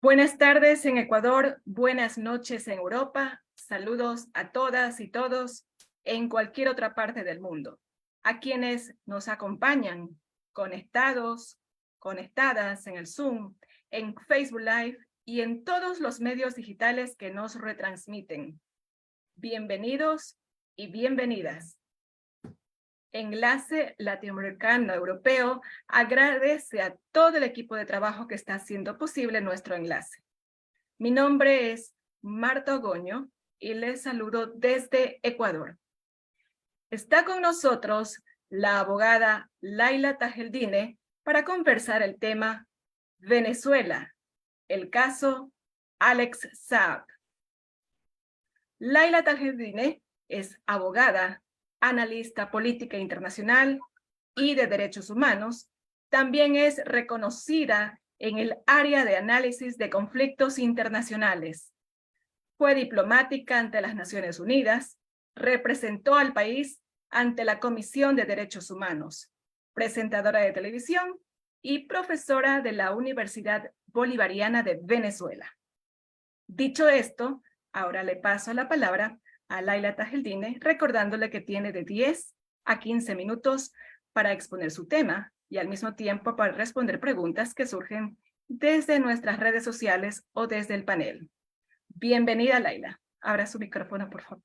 Buenas tardes en Ecuador, buenas noches en Europa, saludos a todas y todos en cualquier otra parte del mundo. A quienes nos acompañan conectados, conectadas en el Zoom, en Facebook Live y en todos los medios digitales que nos retransmiten. Bienvenidos y bienvenidas. Enlace Latinoamericano Europeo agradece a todo el equipo de trabajo que está haciendo posible nuestro enlace. Mi nombre es Marta Ogoño y les saludo desde Ecuador. Está con nosotros la abogada Laila Tajeldine para conversar el tema Venezuela, el caso Alex Saab. Laila Tajeldine es abogada, analista política internacional y de derechos humanos. También es reconocida en el área de análisis de conflictos internacionales. Fue diplomática ante las Naciones Unidas, representó al país ante la Comisión de Derechos Humanos, presentadora de televisión y profesora de la Universidad Bolivariana de Venezuela. Dicho esto, ahora le paso la palabra a Laila Tajeldine, recordándole que tiene de 10 a 15 minutos para exponer su tema y al mismo tiempo para responder preguntas que surgen desde nuestras redes sociales o desde el panel. Bienvenida, Laila. Abra su micrófono, por favor.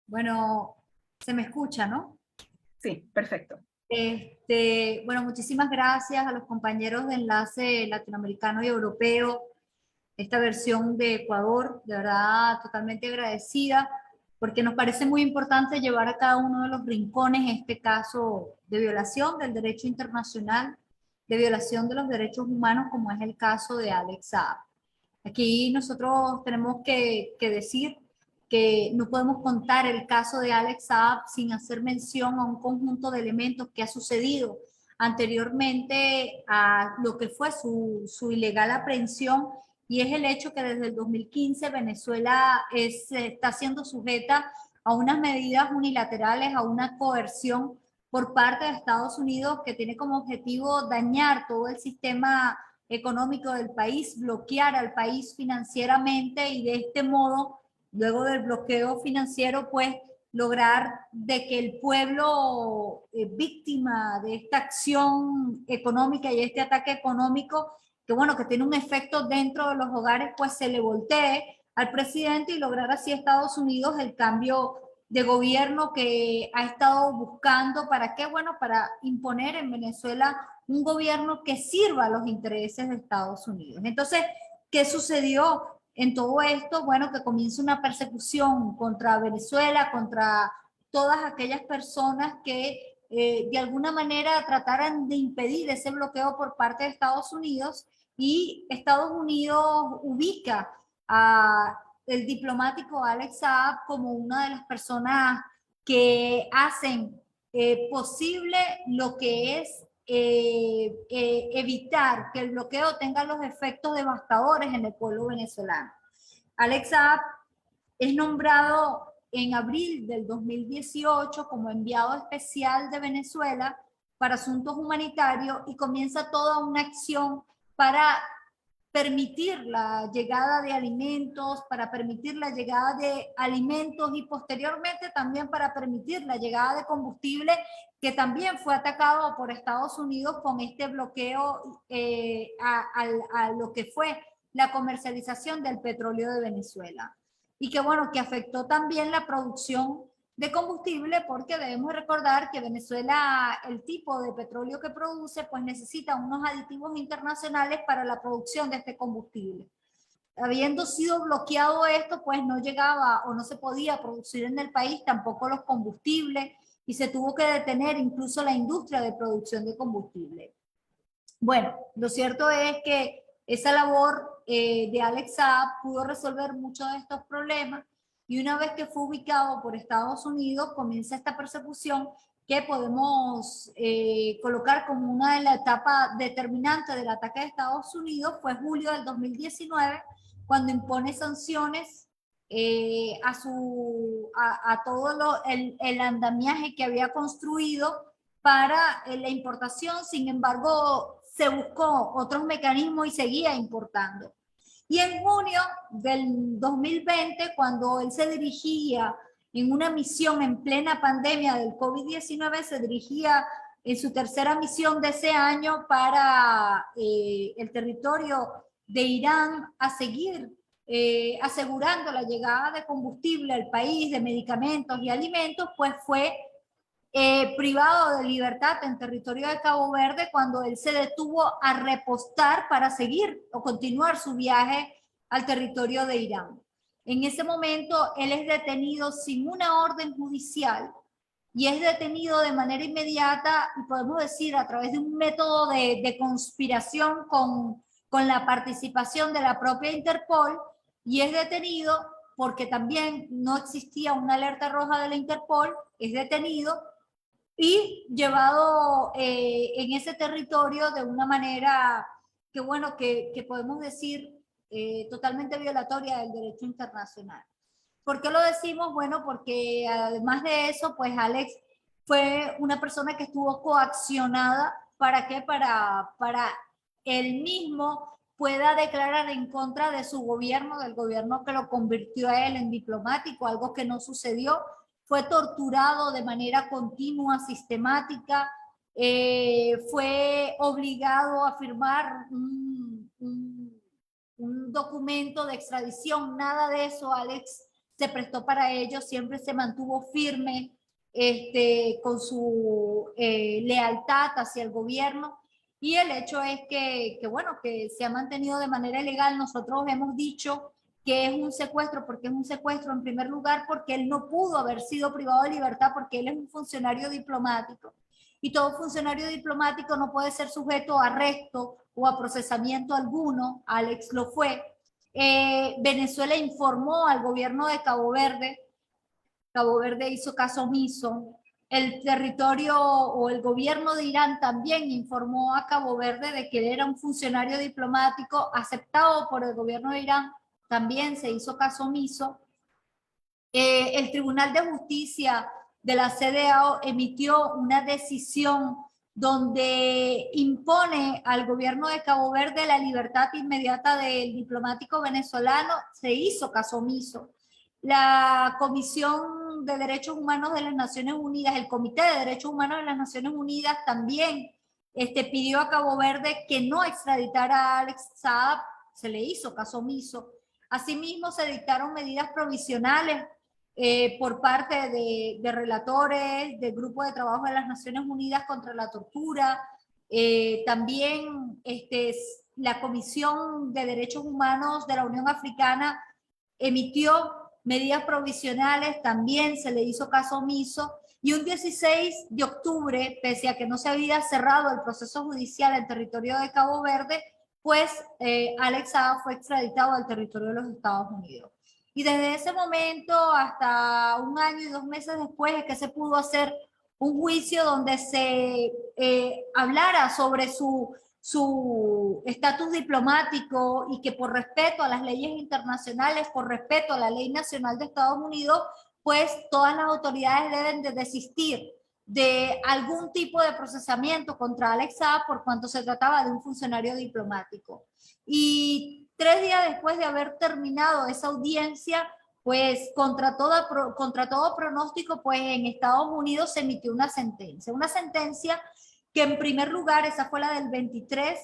Bueno, se me escucha, ¿no? Sí, perfecto. Bueno, muchísimas gracias a los compañeros de Enlace Latinoamericano y Europeo, esta versión de Ecuador, de verdad totalmente agradecida, porque nos parece muy importante llevar a cada uno de los rincones este caso de violación del derecho internacional, de violación de los derechos humanos, como es el caso de Alex Saab. Aquí nosotros tenemos que decir que no podemos contar el caso de Alex Saab sin hacer mención a un conjunto de elementos que ha sucedido anteriormente a lo que fue su ilegal aprehensión, y es el hecho que desde el 2015 Venezuela está siendo sujeta a unas medidas unilaterales, a una coerción por parte de Estados Unidos que tiene como objetivo dañar todo el sistema económico del país, bloquear al país financieramente y de este modo, luego del bloqueo financiero, pues lograr de que el pueblo víctima de esta acción económica y este ataque económico, que bueno, que tiene un efecto dentro de los hogares, pues se le voltee al presidente y lograr así Estados Unidos el cambio de gobierno que ha estado buscando. ¿Para qué? Bueno, para imponer en Venezuela un gobierno que sirva a los intereses de Estados Unidos. Entonces, ¿qué sucedió en todo esto? Bueno, que comienza una persecución contra Venezuela, contra todas aquellas personas que de alguna manera trataran de impedir ese bloqueo por parte de Estados Unidos, y Estados Unidos ubica a el diplomático Alex Saab como una de las personas que hacen posible lo que es evitar que el bloqueo tenga los efectos devastadores en el pueblo venezolano. Alex Saab es nombrado en abril del 2018 como enviado especial de Venezuela para asuntos humanitarios y comienza toda una acción para permitir la llegada de alimentos, para permitir la llegada de alimentos y posteriormente también para permitir la llegada de combustible, que también fue atacado por Estados Unidos con este bloqueo a lo que fue la comercialización del petróleo de Venezuela. Y que bueno, que afectó también la producción de combustible, porque debemos recordar que Venezuela, el tipo de petróleo que produce, pues necesita unos aditivos internacionales para la producción de este combustible. Habiendo sido bloqueado esto, pues no llegaba o no se podía producir en el país tampoco los combustibles y se tuvo que detener incluso la industria de producción de combustible. Bueno, lo cierto es que esa labor de Alex Saab pudo resolver muchos de estos problemas, y una vez que fue ubicado por Estados Unidos comienza esta persecución que podemos colocar como una de las etapas determinantes del ataque de Estados Unidos. Fue julio del 2019 cuando impone sanciones a todo el andamiaje que había construido para la importación. Sin embargo, se buscó otros mecanismos y seguía importando. Y en junio del 2020, cuando él se dirigía en una misión en plena pandemia del COVID-19, se dirigía en su tercera misión de ese año para el territorio de Irán a seguir asegurando la llegada de combustible al país, de medicamentos y alimentos, pues fue privado de libertad en territorio de Cabo Verde cuando él se detuvo a repostar para seguir o continuar su viaje al territorio de Irán. En ese momento él es detenido sin una orden judicial y es detenido de manera inmediata y podemos decir a través de un método de conspiración con la participación de la propia Interpol, y es detenido porque también no existía una alerta roja de la Interpol, es detenido y llevado en ese territorio de una manera que, bueno, que podemos decir totalmente violatoria del derecho internacional. ¿Por qué lo decimos? Bueno, porque además de eso, pues Alex fue una persona que estuvo coaccionada. ¿Para qué? Para él mismo pueda declarar en contra de su gobierno, del gobierno que lo convirtió a él en diplomático, algo que no sucedió. Fue torturado de manera continua, sistemática, fue obligado a firmar un documento de extradición, nada de eso, Alex se prestó para ello, siempre se mantuvo firme con su lealtad hacia el gobierno. Y el hecho es bueno, que se ha mantenido de manera ilegal. Nosotros hemos dicho que es un secuestro, porque es un secuestro en primer lugar, porque él no pudo haber sido privado de libertad, porque él es un funcionario diplomático. Y todo funcionario diplomático no puede ser sujeto a arresto o a procesamiento alguno. Alex lo fue. Venezuela informó al gobierno de Cabo Verde. Cabo Verde hizo caso omiso. El territorio o el gobierno de Irán también informó a Cabo Verde de que él era un funcionario diplomático aceptado por el gobierno de Irán. También se hizo caso omiso. El Tribunal de Justicia de la CEDEAO emitió una decisión donde impone al gobierno de Cabo Verde la libertad inmediata del diplomático venezolano. Se hizo caso omiso. La Comisión de Derechos Humanos de las Naciones Unidas, el Comité de Derechos Humanos de las Naciones Unidas también pidió a Cabo Verde que no extraditara a Alex Saab. Se le hizo caso omiso. Asimismo, se dictaron medidas provisionales por parte de relatores del Grupo de Trabajo de las Naciones Unidas contra la Tortura. También la Comisión de Derechos Humanos de la Unión Africana emitió medidas provisionales, también se le hizo caso omiso, y un 16 de octubre, pese a que no se había cerrado el proceso judicial en territorio de Cabo Verde, pues Alex Saab fue extraditado al territorio de los Estados Unidos. Y desde ese momento hasta un año y 2 meses después es que se pudo hacer un juicio donde se hablara sobre su estatus diplomático y que por respeto a las leyes internacionales, por respeto a la ley nacional de Estados Unidos, pues todas las autoridades deben de desistir de algún tipo de procesamiento contra Alex Saab por cuanto se trataba de un funcionario diplomático. Y 3 días después de haber terminado esa audiencia, pues contra todo pronóstico, pues en Estados Unidos se emitió una sentencia que en primer lugar, esa fue la del 23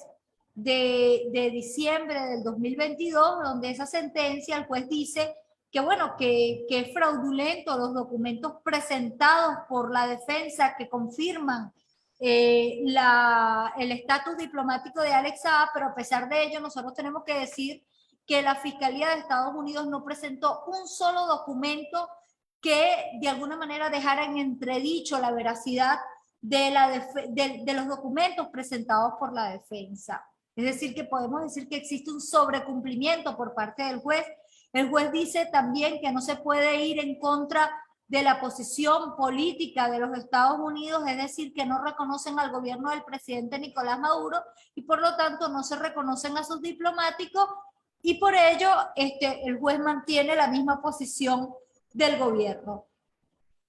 de diciembre del 2022, donde esa sentencia el juez dice que bueno, que es fraudulento los documentos presentados por la defensa que confirman el estatus diplomático de Alex Saab, pero a pesar de ello nosotros tenemos que decir que la Fiscalía de Estados Unidos no presentó un solo documento que de alguna manera dejara en entredicho la veracidad de los documentos presentados por la defensa. Es decir, que podemos decir que existe un sobrecumplimiento por parte del juez. El juez dice también que no se puede ir en contra de la posición política de los Estados Unidos, es decir, que no reconocen al gobierno del presidente Nicolás Maduro y por lo tanto no se reconocen a sus diplomáticos, y por ello el juez mantiene la misma posición del gobierno.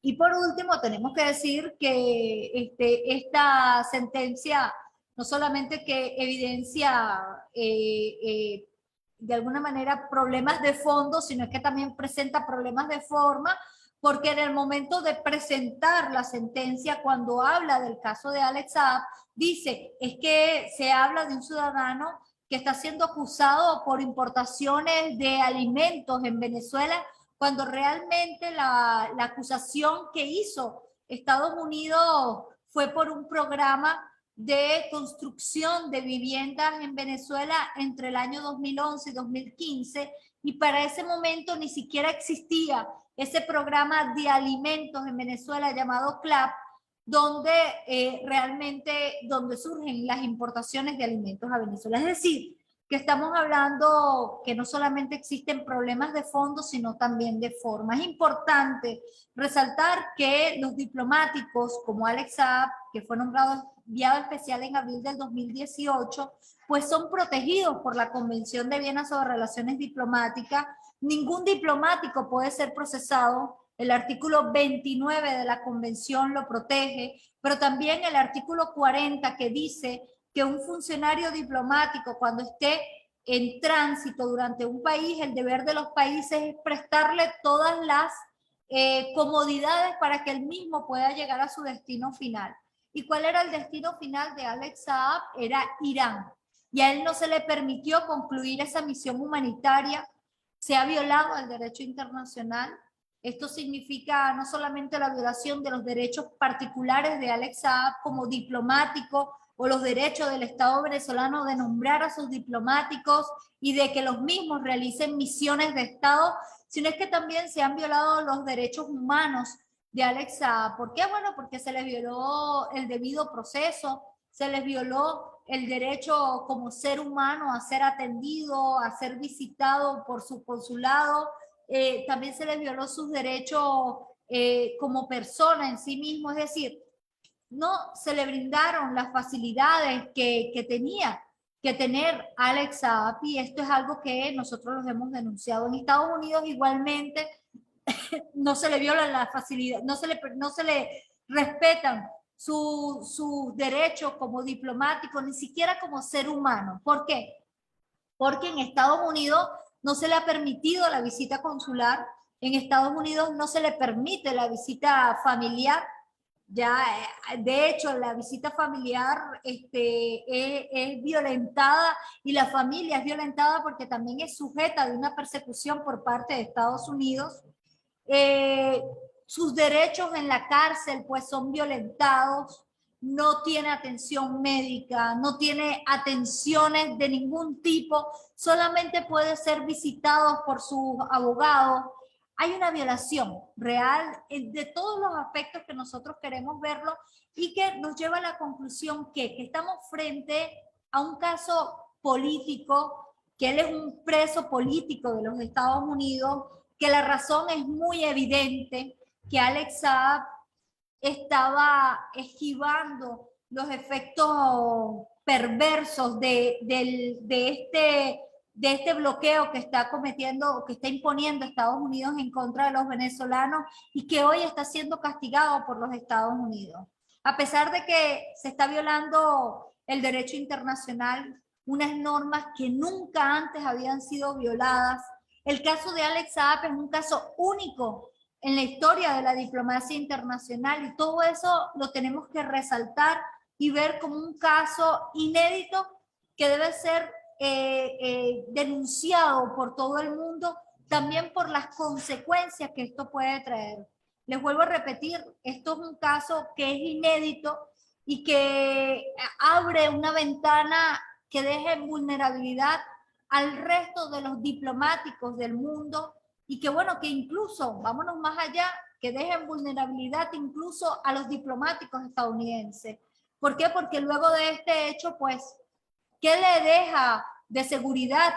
Y por último, tenemos que decir que esta sentencia no solamente que evidencia de alguna manera problemas de fondo, sino que también presenta problemas de forma, porque en el momento de presentar la sentencia, cuando habla del caso de Alex Saab, dice, es que se habla de un ciudadano que está siendo acusado por importaciones de alimentos en Venezuela, cuando realmente la acusación que hizo Estados Unidos fue por un programa de construcción de viviendas en Venezuela entre el año 2011 y 2015, y para ese momento ni siquiera existía ese programa de alimentos en Venezuela llamado CLAP, donde donde surgen las importaciones de alimentos a Venezuela. Es decir, que estamos hablando que no solamente existen problemas de fondo, sino también de forma. Es importante resaltar que los diplomáticos como Alex Saab, que fue nombrado enviado especial en abril del 2018, pues son protegidos por la Convención de Viena sobre Relaciones Diplomáticas. Ningún diplomático puede ser procesado. El artículo 29 de la Convención lo protege, pero también el artículo 40 que dice que un funcionario diplomático cuando esté en tránsito durante un país, el deber de los países es prestarle todas las comodidades para que él mismo pueda llegar a su destino final. ¿Y cuál era el destino final de Alex Saab? Era Irán. Y a él no se le permitió concluir esa misión humanitaria. Se ha violado el derecho internacional. Esto significa no solamente la violación de los derechos particulares de Alex Saab como diplomático, o los derechos del Estado venezolano de nombrar a sus diplomáticos y de que los mismos realicen misiones de Estado, sino es que también se han violado los derechos humanos de Alex Saab. ¿Por qué? Bueno, porque se les violó el debido proceso, se les violó el derecho como ser humano a ser atendido, a ser visitado por su consulado, también se les violó sus derechos como persona en sí mismo, es decir, no se le brindaron las facilidades que tenía que tener Alex Saab, y esto es algo que nosotros los hemos denunciado. En Estados Unidos igualmente no se le violan las facilidades, no se le respetan sus derechos como diplomático, ni siquiera como ser humano. ¿Por qué? Porque en Estados Unidos no se le ha permitido la visita consular, en Estados Unidos no se le permite la visita familiar. Ya, de hecho, la visita familiar es violentada, y la familia es violentada porque también es sujeta de una persecución por parte de Estados Unidos. Eh, Sus derechos en la cárcel pues son violentados, no tiene atención médica, no tiene atenciones de ningún tipo, solamente puede ser visitado por sus abogados. Hay una violación real de todos los aspectos que nosotros queremos verlo, y que nos lleva a la conclusión que estamos frente a un caso político, que él es un preso político de los Estados Unidos, que la razón es muy evidente, que Alex Saab estaba esquivando los efectos perversos de este bloqueo que está cometiendo, que está imponiendo Estados Unidos en contra de los venezolanos, y que hoy está siendo castigado por los Estados Unidos. A pesar de que se está violando el derecho internacional, unas normas que nunca antes habían sido violadas. El caso de Alex Saab es un caso único en la historia de la diplomacia internacional, y todo eso lo tenemos que resaltar y ver como un caso inédito que debe ser denunciado por todo el mundo, también por las consecuencias que esto puede traer. Les vuelvo a repetir, esto es un caso que es inédito y que abre una ventana que deja en vulnerabilidad al resto de los diplomáticos del mundo, y que bueno, que incluso, vámonos más allá, que deja en vulnerabilidad incluso a los diplomáticos estadounidenses. ¿Por qué? Porque luego de este hecho, pues, ¿qué le deja de seguridad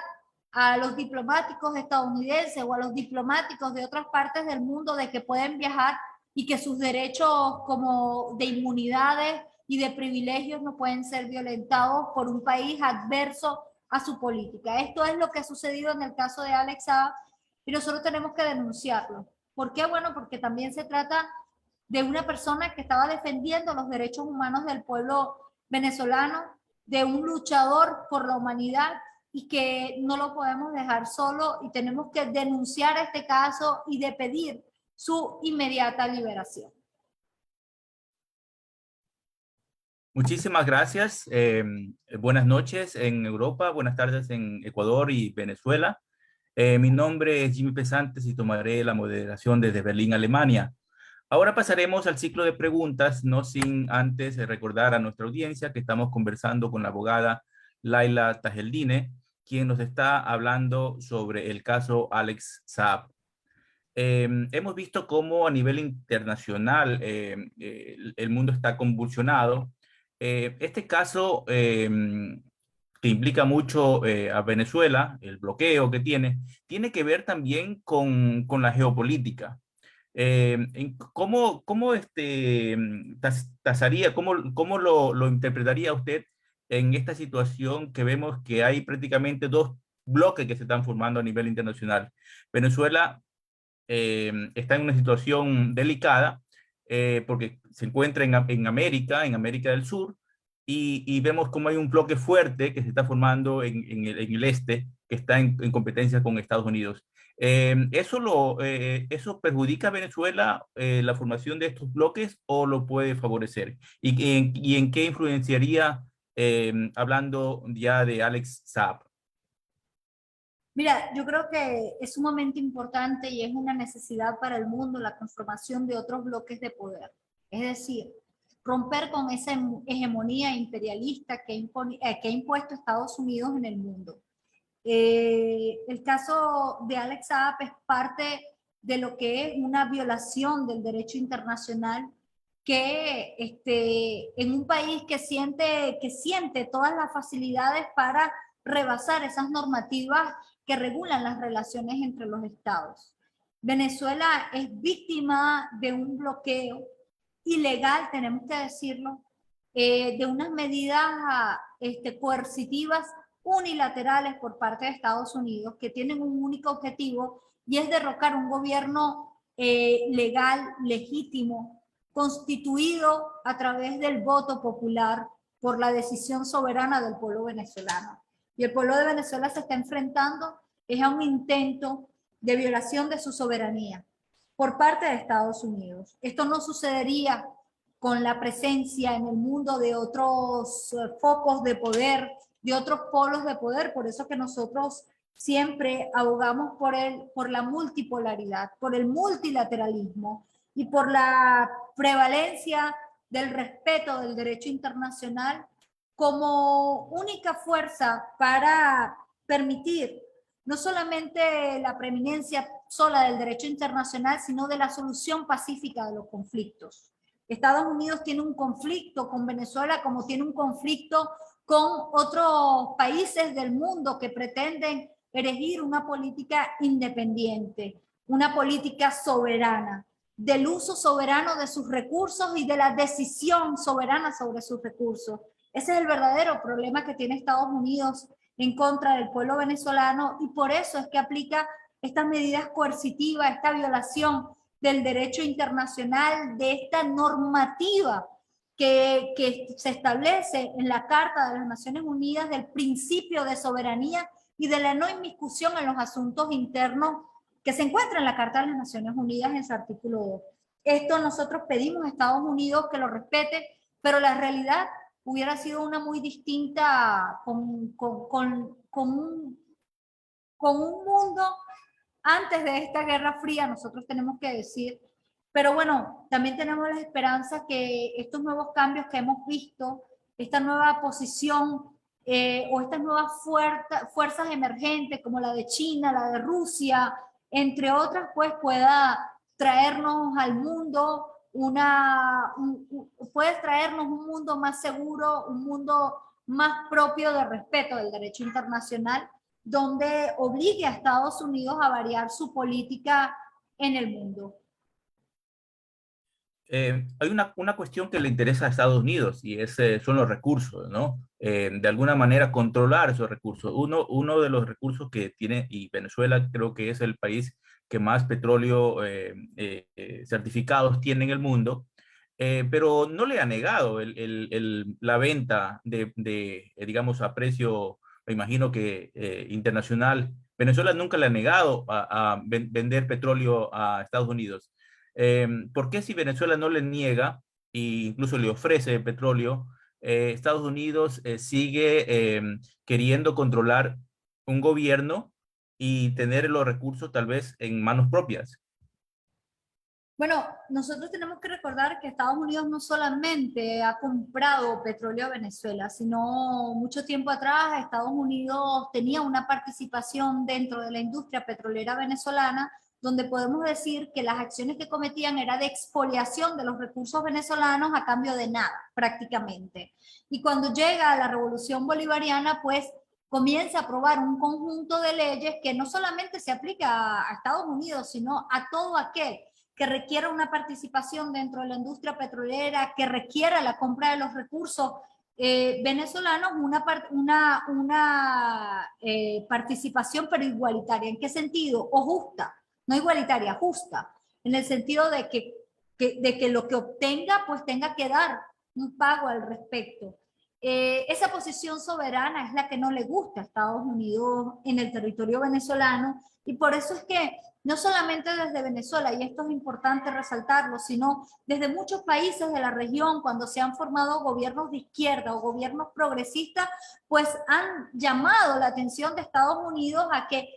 a los diplomáticos estadounidenses o a los diplomáticos de otras partes del mundo de que pueden viajar y que sus derechos como de inmunidades y de privilegios no pueden ser violentados por un país adverso a su política? Esto es lo que ha sucedido en el caso de Alex Saab, y nosotros tenemos que denunciarlo. ¿Por qué? Bueno, porque también se trata de una persona que estaba defendiendo los derechos humanos del pueblo venezolano, de un luchador por la humanidad y que no lo podemos dejar solo y tenemos que denunciar este caso y de pedir su inmediata liberación. Muchísimas gracias. Buenas noches en Europa, buenas tardes en Ecuador y Venezuela. Mi nombre es Jimmy Pesantes y tomaré la moderación desde Berlín, Alemania. Ahora pasaremos al ciclo de preguntas, no sin antes recordar a nuestra audiencia que estamos conversando con la abogada Laila Tajeldine, quien nos está hablando sobre el caso Alex Saab. Hemos visto cómo a nivel internacional el mundo está convulsionado. Este caso que implica mucho a Venezuela, el bloqueo que tiene que ver también con la geopolítica. ¿Cómo tasaría, cómo lo interpretaría usted en esta situación que vemos que hay prácticamente dos bloques que se están formando a nivel internacional? Venezuela está en una situación delicada porque se encuentra en América del Sur, y vemos cómo hay un bloque fuerte que se está formando en el este, que está en competencia con Estados Unidos. ¿Eso perjudica a Venezuela la formación de estos bloques o lo puede favorecer? ¿Y en qué influenciaría, hablando ya de Alex Saab? Mira, yo creo que es sumamente importante y es una necesidad para el mundo la conformación de otros bloques de poder. Es decir, romper con esa hegemonía imperialista que ha impuesto Estados Unidos en el mundo. El caso de Alex Saab es parte de lo que es una violación del derecho internacional que en un país que siente todas las facilidades para rebasar esas normativas que regulan las relaciones entre los estados. Venezuela es víctima de un bloqueo ilegal, tenemos que decirlo, de unas medidas coercitivas unilaterales por parte de Estados Unidos que tienen un único objetivo y es derrocar un gobierno legal, legítimo, constituido a través del voto popular por la decisión soberana del pueblo venezolano. Y el pueblo de Venezuela se está enfrentando a un intento de violación de su soberanía por parte de Estados Unidos. Esto no sucedería con la presencia en el mundo de otros focos de poder, de otros polos de poder. Por eso que nosotros siempre abogamos por la multipolaridad, por el multilateralismo y por la prevalencia del respeto del derecho internacional como única fuerza para permitir no solamente la preeminencia sola del derecho internacional, sino de la solución pacífica de los conflictos. Estados Unidos tiene un conflicto con Venezuela como tiene un conflicto con otros países del mundo que pretenden erigir una política independiente, una política soberana, del uso soberano de sus recursos y de la decisión soberana sobre sus recursos. Ese es el verdadero problema que tiene Estados Unidos en contra del pueblo venezolano y por eso es que aplica estas medidas coercitivas, esta violación del derecho internacional, de esta normativa que se establece en la Carta de las Naciones Unidas del principio de soberanía y de la no inmiscusión en los asuntos internos que se encuentra en la Carta de las Naciones Unidas en su artículo 2. Esto nosotros pedimos a Estados Unidos que lo respete, pero la realidad hubiera sido una muy distinta con un mundo antes de esta Guerra Fría, nosotros tenemos que decir. Pero bueno, también tenemos la esperanza que estos nuevos cambios que hemos visto, esta nueva posición o estas nuevas fuerzas emergentes como la de China, la de Rusia, entre otras, pues pueda traernos al mundo puedes traernos un mundo más seguro, un mundo más propio de respeto del derecho internacional, donde obligue a Estados Unidos a variar su política en el mundo. Hay una cuestión que le interesa a Estados Unidos y son los recursos, ¿no? De alguna manera controlar esos recursos. Uno de los recursos que tiene, y Venezuela creo que es el país que más petróleo certificados tiene en el mundo, pero no le ha negado la venta digamos, a precio, me imagino que internacional. Venezuela nunca le ha negado vender petróleo a Estados Unidos. ¿Por qué si Venezuela no le niega e incluso le ofrece petróleo, Estados Unidos sigue queriendo controlar un gobierno y tener los recursos tal vez en manos propias? Bueno, nosotros tenemos que recordar que Estados Unidos no solamente ha comprado petróleo a Venezuela, sino mucho tiempo atrás Estados Unidos tenía una participación dentro de la industria petrolera venezolana, donde podemos decir que las acciones que cometían era de expoliación de los recursos venezolanos a cambio de nada, prácticamente. Y cuando llega la revolución bolivariana, pues comienza a aprobar un conjunto de leyes que no solamente se aplica a Estados Unidos, sino a todo aquel que requiera una participación dentro de la industria petrolera, que requiera la compra de los recursos venezolanos, participación pero igualitaria. ¿En qué sentido? O justa, no igualitaria, justa, en el sentido de que lo que obtenga pues tenga que dar un pago al respecto. Esa posición soberana es la que no le gusta a Estados Unidos en el territorio venezolano, y por eso es que no solamente desde Venezuela, y esto es importante resaltarlo, sino desde muchos países de la región, cuando se han formado gobiernos de izquierda o gobiernos progresistas, pues han llamado la atención de Estados Unidos a que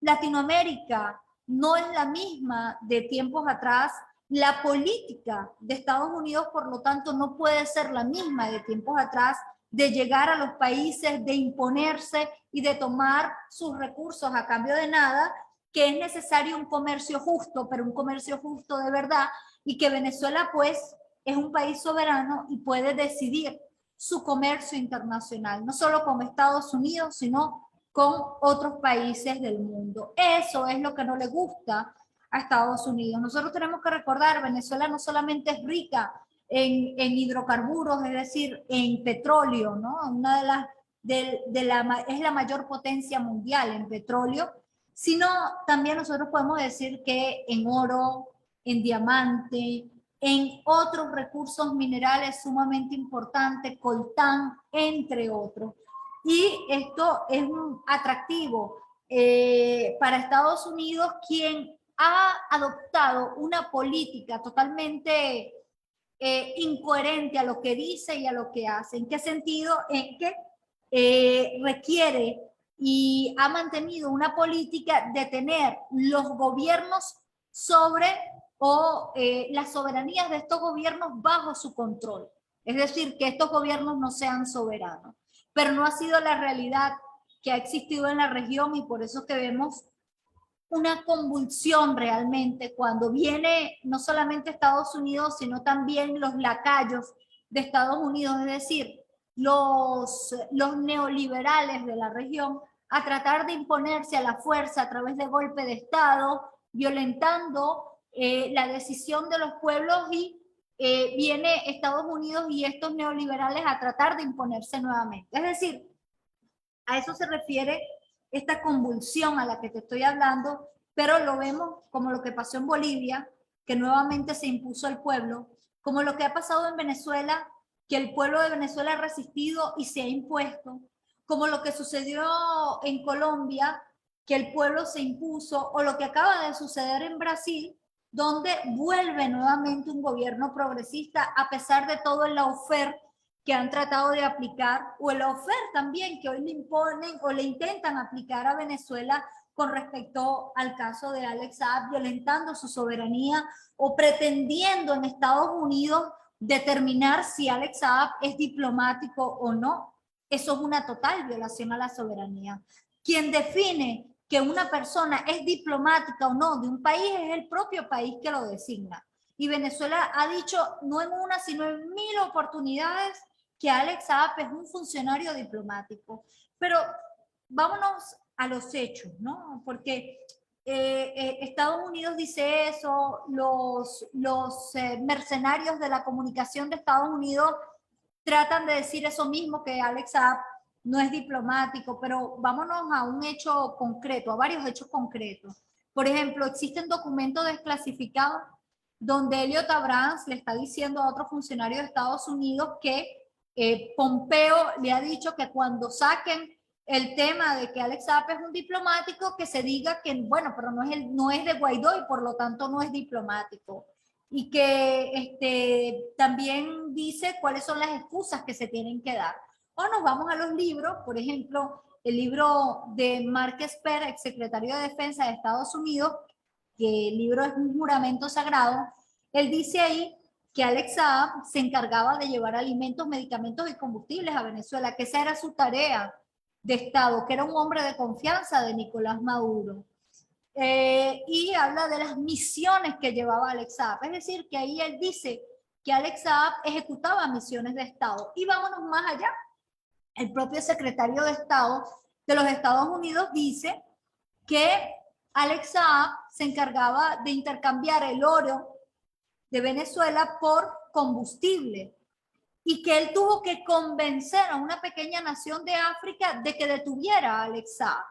Latinoamérica no es la misma de tiempos atrás. La política de Estados Unidos, por lo tanto, no puede ser la misma de tiempos atrás, de llegar a los países, de imponerse y de tomar sus recursos a cambio de nada, que es necesario un comercio justo, pero un comercio justo de verdad, y que Venezuela pues es un país soberano y puede decidir su comercio internacional, no solo con Estados Unidos, sino con otros países del mundo. Eso es lo que no le gusta a Estados Unidos. Nosotros tenemos que recordar, Venezuela no solamente es rica en hidrocarburos, es decir, en petróleo, ¿no? Una es la mayor potencia mundial en petróleo, sino también nosotros podemos decir que en oro, en diamante, en otros recursos minerales sumamente importantes, coltán, entre otros. Y esto es un atractivo para Estados Unidos, quien ha adoptado una política totalmente incoherente a lo que dice y a lo que hace. ¿En qué sentido? En que requiere y ha mantenido una política de tener los gobiernos sobre las soberanías de estos gobiernos bajo su control. Es decir, que estos gobiernos no sean soberanos. Pero no ha sido la realidad que ha existido en la región, y por eso que vemos una convulsión realmente cuando viene no solamente Estados Unidos, sino también los lacayos de Estados Unidos, es decir, los neoliberales de la región, a tratar de imponerse a la fuerza a través de golpe de Estado, violentando la decisión de los pueblos, y viene Estados Unidos y estos neoliberales a tratar de imponerse nuevamente. Es decir, a eso se refiere esta convulsión a la que te estoy hablando, pero lo vemos como lo que pasó en Bolivia, que nuevamente se impuso al pueblo, como lo que ha pasado en Venezuela, que el pueblo de Venezuela ha resistido y se ha impuesto, como lo que sucedió en Colombia, que el pueblo se impuso, o lo que acaba de suceder en Brasil, donde vuelve nuevamente un gobierno progresista a pesar de todo el lawfare que han tratado de aplicar, o el lawfare también que hoy le imponen o le intentan aplicar a Venezuela con respecto al caso de Alex Saab, violentando su soberanía o pretendiendo en Estados Unidos determinar si Alex Saab es diplomático o no. Eso es una total violación a la soberanía. Quien define que una persona es diplomática o no de un país es el propio país que lo designa. Y Venezuela ha dicho, no en una, sino en 1000 oportunidades, que Alex Saab es un funcionario diplomático. Pero vámonos a los hechos, ¿no? Porque Estados Unidos dice eso, los mercenarios de la comunicación de Estados Unidos tratan de decir eso mismo, que Alex Saab no es diplomático, pero vámonos a un hecho concreto, a varios hechos concretos. Por ejemplo, existen documentos desclasificados donde Elliot Abrams le está diciendo a otro funcionario de Estados Unidos que Pompeo le ha dicho que cuando saquen el tema de que Alex Saab es un diplomático, que se diga que, bueno, pero no es de Guaidó y por lo tanto no es diplomático. Y que también dice cuáles son las excusas que se tienen que dar. O nos vamos a los libros, por ejemplo, el libro de Mark Esper, ex secretario de Defensa de Estados Unidos, que el libro es un juramento sagrado. Él dice ahí que Alex Saab se encargaba de llevar alimentos, medicamentos y combustibles a Venezuela, que esa era su tarea de Estado, que era un hombre de confianza de Nicolás Maduro. Y habla de las misiones que llevaba Alex Saab, es decir, que ahí él dice que Alex Saab ejecutaba misiones de Estado. Y vámonos más allá. El propio secretario de Estado de los Estados Unidos dice que Alex Saab se encargaba de intercambiar el oro de Venezuela por combustible y que él tuvo que convencer a una pequeña nación de África de que detuviera a Alex Saab.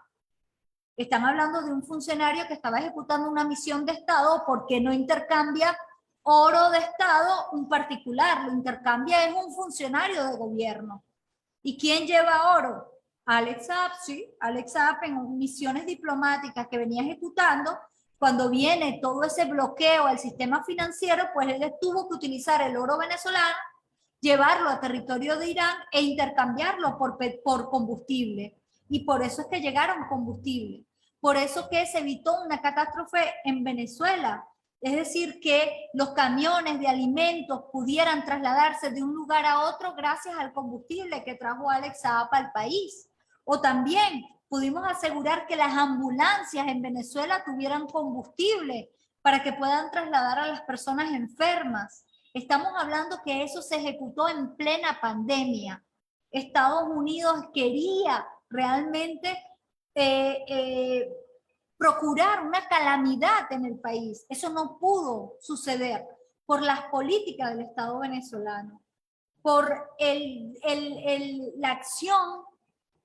Están hablando de un funcionario que estaba ejecutando una misión de Estado porque no intercambia oro de Estado un particular, lo intercambia es un funcionario de gobierno. ¿Y quién lleva oro? Alex Saab, sí, Alex Saab en misiones diplomáticas que venía ejecutando, cuando viene todo ese bloqueo al sistema financiero, pues él tuvo que utilizar el oro venezolano, llevarlo a territorio de Irán e intercambiarlo por combustible. Y por eso es que llegaron combustible. Por eso que se evitó una catástrofe en Venezuela. Es decir, que los camiones de alimentos pudieran trasladarse de un lugar a otro gracias al combustible que trajo Alex Saab al país. O también pudimos asegurar que las ambulancias en Venezuela tuvieran combustible para que puedan trasladar a las personas enfermas. Estamos hablando que eso se ejecutó en plena pandemia. Estados Unidos quería realmente procurar una calamidad en el país. Eso no pudo suceder por las políticas del Estado venezolano, por la acción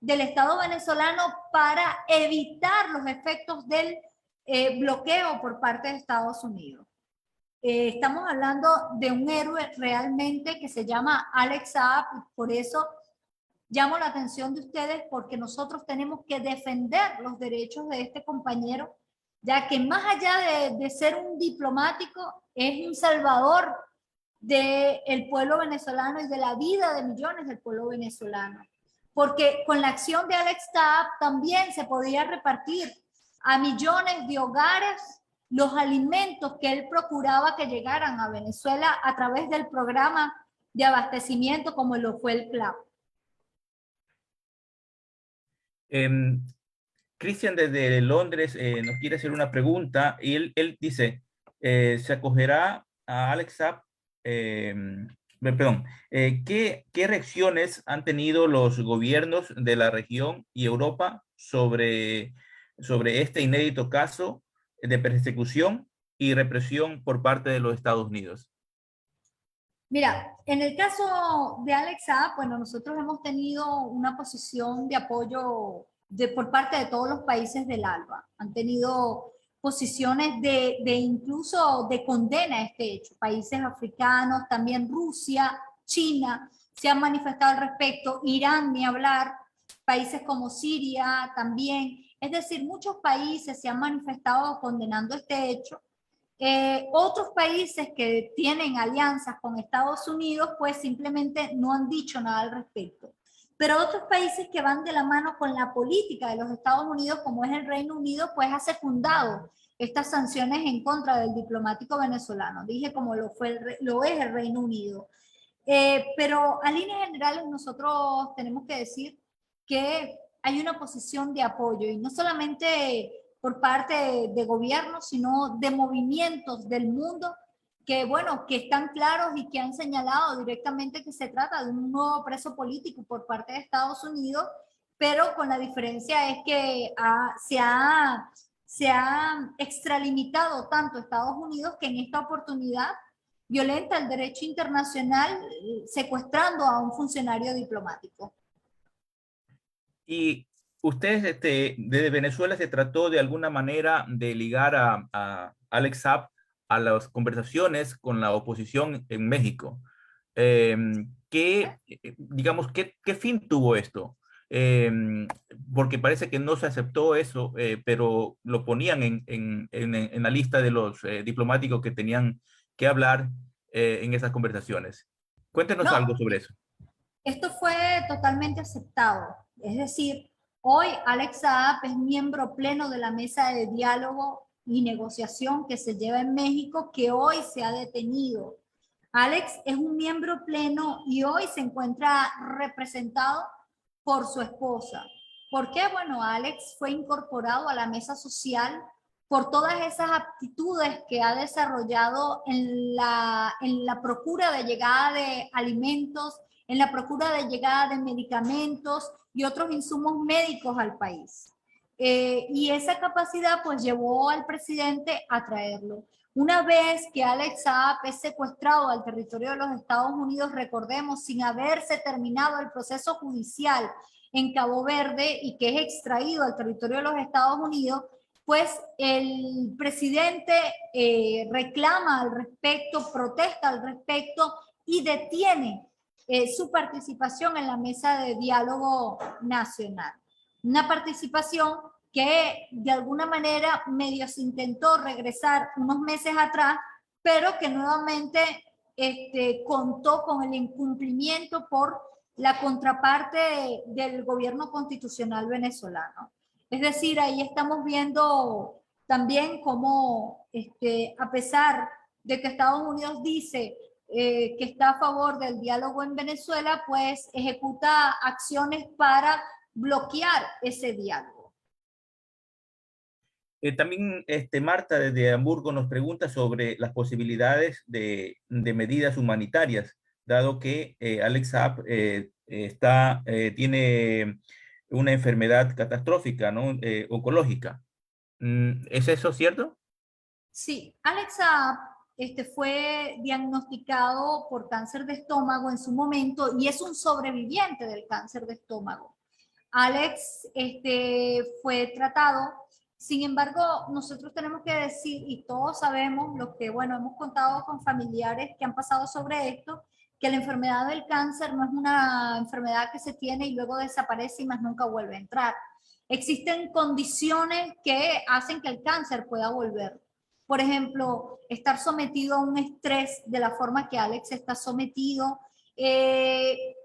del Estado venezolano para evitar los efectos del bloqueo por parte de Estados Unidos. Estamos hablando de un héroe realmente que se llama Alex Saab, por eso llamo la atención de ustedes porque nosotros tenemos que defender los derechos de este compañero, ya que más allá de ser un diplomático, es un salvador del pueblo venezolano y de la vida de millones del pueblo venezolano. Porque con la acción de Alex Saab también se podía repartir a millones de hogares los alimentos que él procuraba que llegaran a Venezuela a través del programa de abastecimiento como lo fue el CLAP. Cristian desde Londres nos quiere hacer una pregunta y él dice, ¿se acogerá a Alex Saab? ¿Qué reacciones han tenido los gobiernos de la región y Europa sobre este inédito caso de persecución y represión por parte de los Estados Unidos? Mira, en el caso de Alex Saab, bueno, nosotros hemos tenido una posición de apoyo por parte de todos los países del ALBA. Han tenido posiciones de incluso de condena a este hecho. Países africanos, también Rusia, China, se han manifestado al respecto. Irán, ni hablar. Países como Siria también. Es decir, muchos países se han manifestado condenando este hecho. Otros países que tienen alianzas con Estados Unidos, pues simplemente no han dicho nada al respecto. Pero otros países que van de la mano con la política de los Estados Unidos, como es el Reino Unido, pues ha secundado estas sanciones en contra del diplomático venezolano. Dije como lo es el Reino Unido. Pero a líneas generales nosotros tenemos que decir que hay una posición de apoyo y no solamente por parte de gobiernos, sino de movimientos del mundo que, bueno, que están claros y que han señalado directamente que se trata de un nuevo preso político por parte de Estados Unidos, pero con la diferencia es que se ha extralimitado tanto Estados Unidos que en esta oportunidad violenta el derecho internacional secuestrando a un funcionario diplomático. Y ustedes desde Venezuela se trató de alguna manera de ligar a Alex Saab a las conversaciones con la oposición en México. Digamos, ¿qué fin tuvo esto? Porque parece que no se aceptó eso, pero lo ponían en la lista de los diplomáticos que tenían que hablar en esas conversaciones. Cuéntenos No, algo sobre eso. esto fue totalmente aceptado. Es decir, hoy Alex Saab es miembro pleno de la mesa de diálogo y negociación que se lleva en México, que hoy se ha detenido. Alex es un miembro pleno y hoy se encuentra representado por su esposa. ¿Por qué? Bueno, Alex fue incorporado a la mesa social por todas esas aptitudes que ha desarrollado en la procura de llegada de alimentos, en la procura de llegada de medicamentos y otros insumos médicos al país. Y esa capacidad pues llevó al presidente a traerlo. Una vez que Alex Saab es secuestrado al territorio de los Estados Unidos, recordemos, sin haberse terminado el proceso judicial en Cabo Verde y que es extraído al territorio de los Estados Unidos, pues el presidente reclama al respecto, protesta al respecto y detiene su participación en la mesa de diálogo nacional. Una participación que de alguna manera medio se intentó regresar unos meses atrás, pero que nuevamente contó con el incumplimiento por la contraparte del gobierno constitucional venezolano. Es decir, ahí estamos viendo también cómo, a pesar de que Estados Unidos dice que está a favor del diálogo en Venezuela, pues ejecuta acciones para bloquear ese diálogo. También Marta desde Hamburgo nos pregunta sobre las posibilidades de medidas humanitarias, dado que Alex Saab tiene una enfermedad catastrófica, ¿no? Oncológica. ¿Es eso cierto? Sí, Alexa fue diagnosticado por cáncer de estómago en su momento y es un sobreviviente del cáncer de estómago. Alex fue tratado, sin embargo, nosotros tenemos que decir, y todos sabemos, lo que, bueno, hemos contado con familiares que han pasado sobre esto, que la enfermedad del cáncer no es una enfermedad que se tiene y luego desaparece y más nunca vuelve a entrar. Existen condiciones que hacen que el cáncer pueda volver. Por ejemplo, estar sometido a un estrés de la forma que Alex está sometido,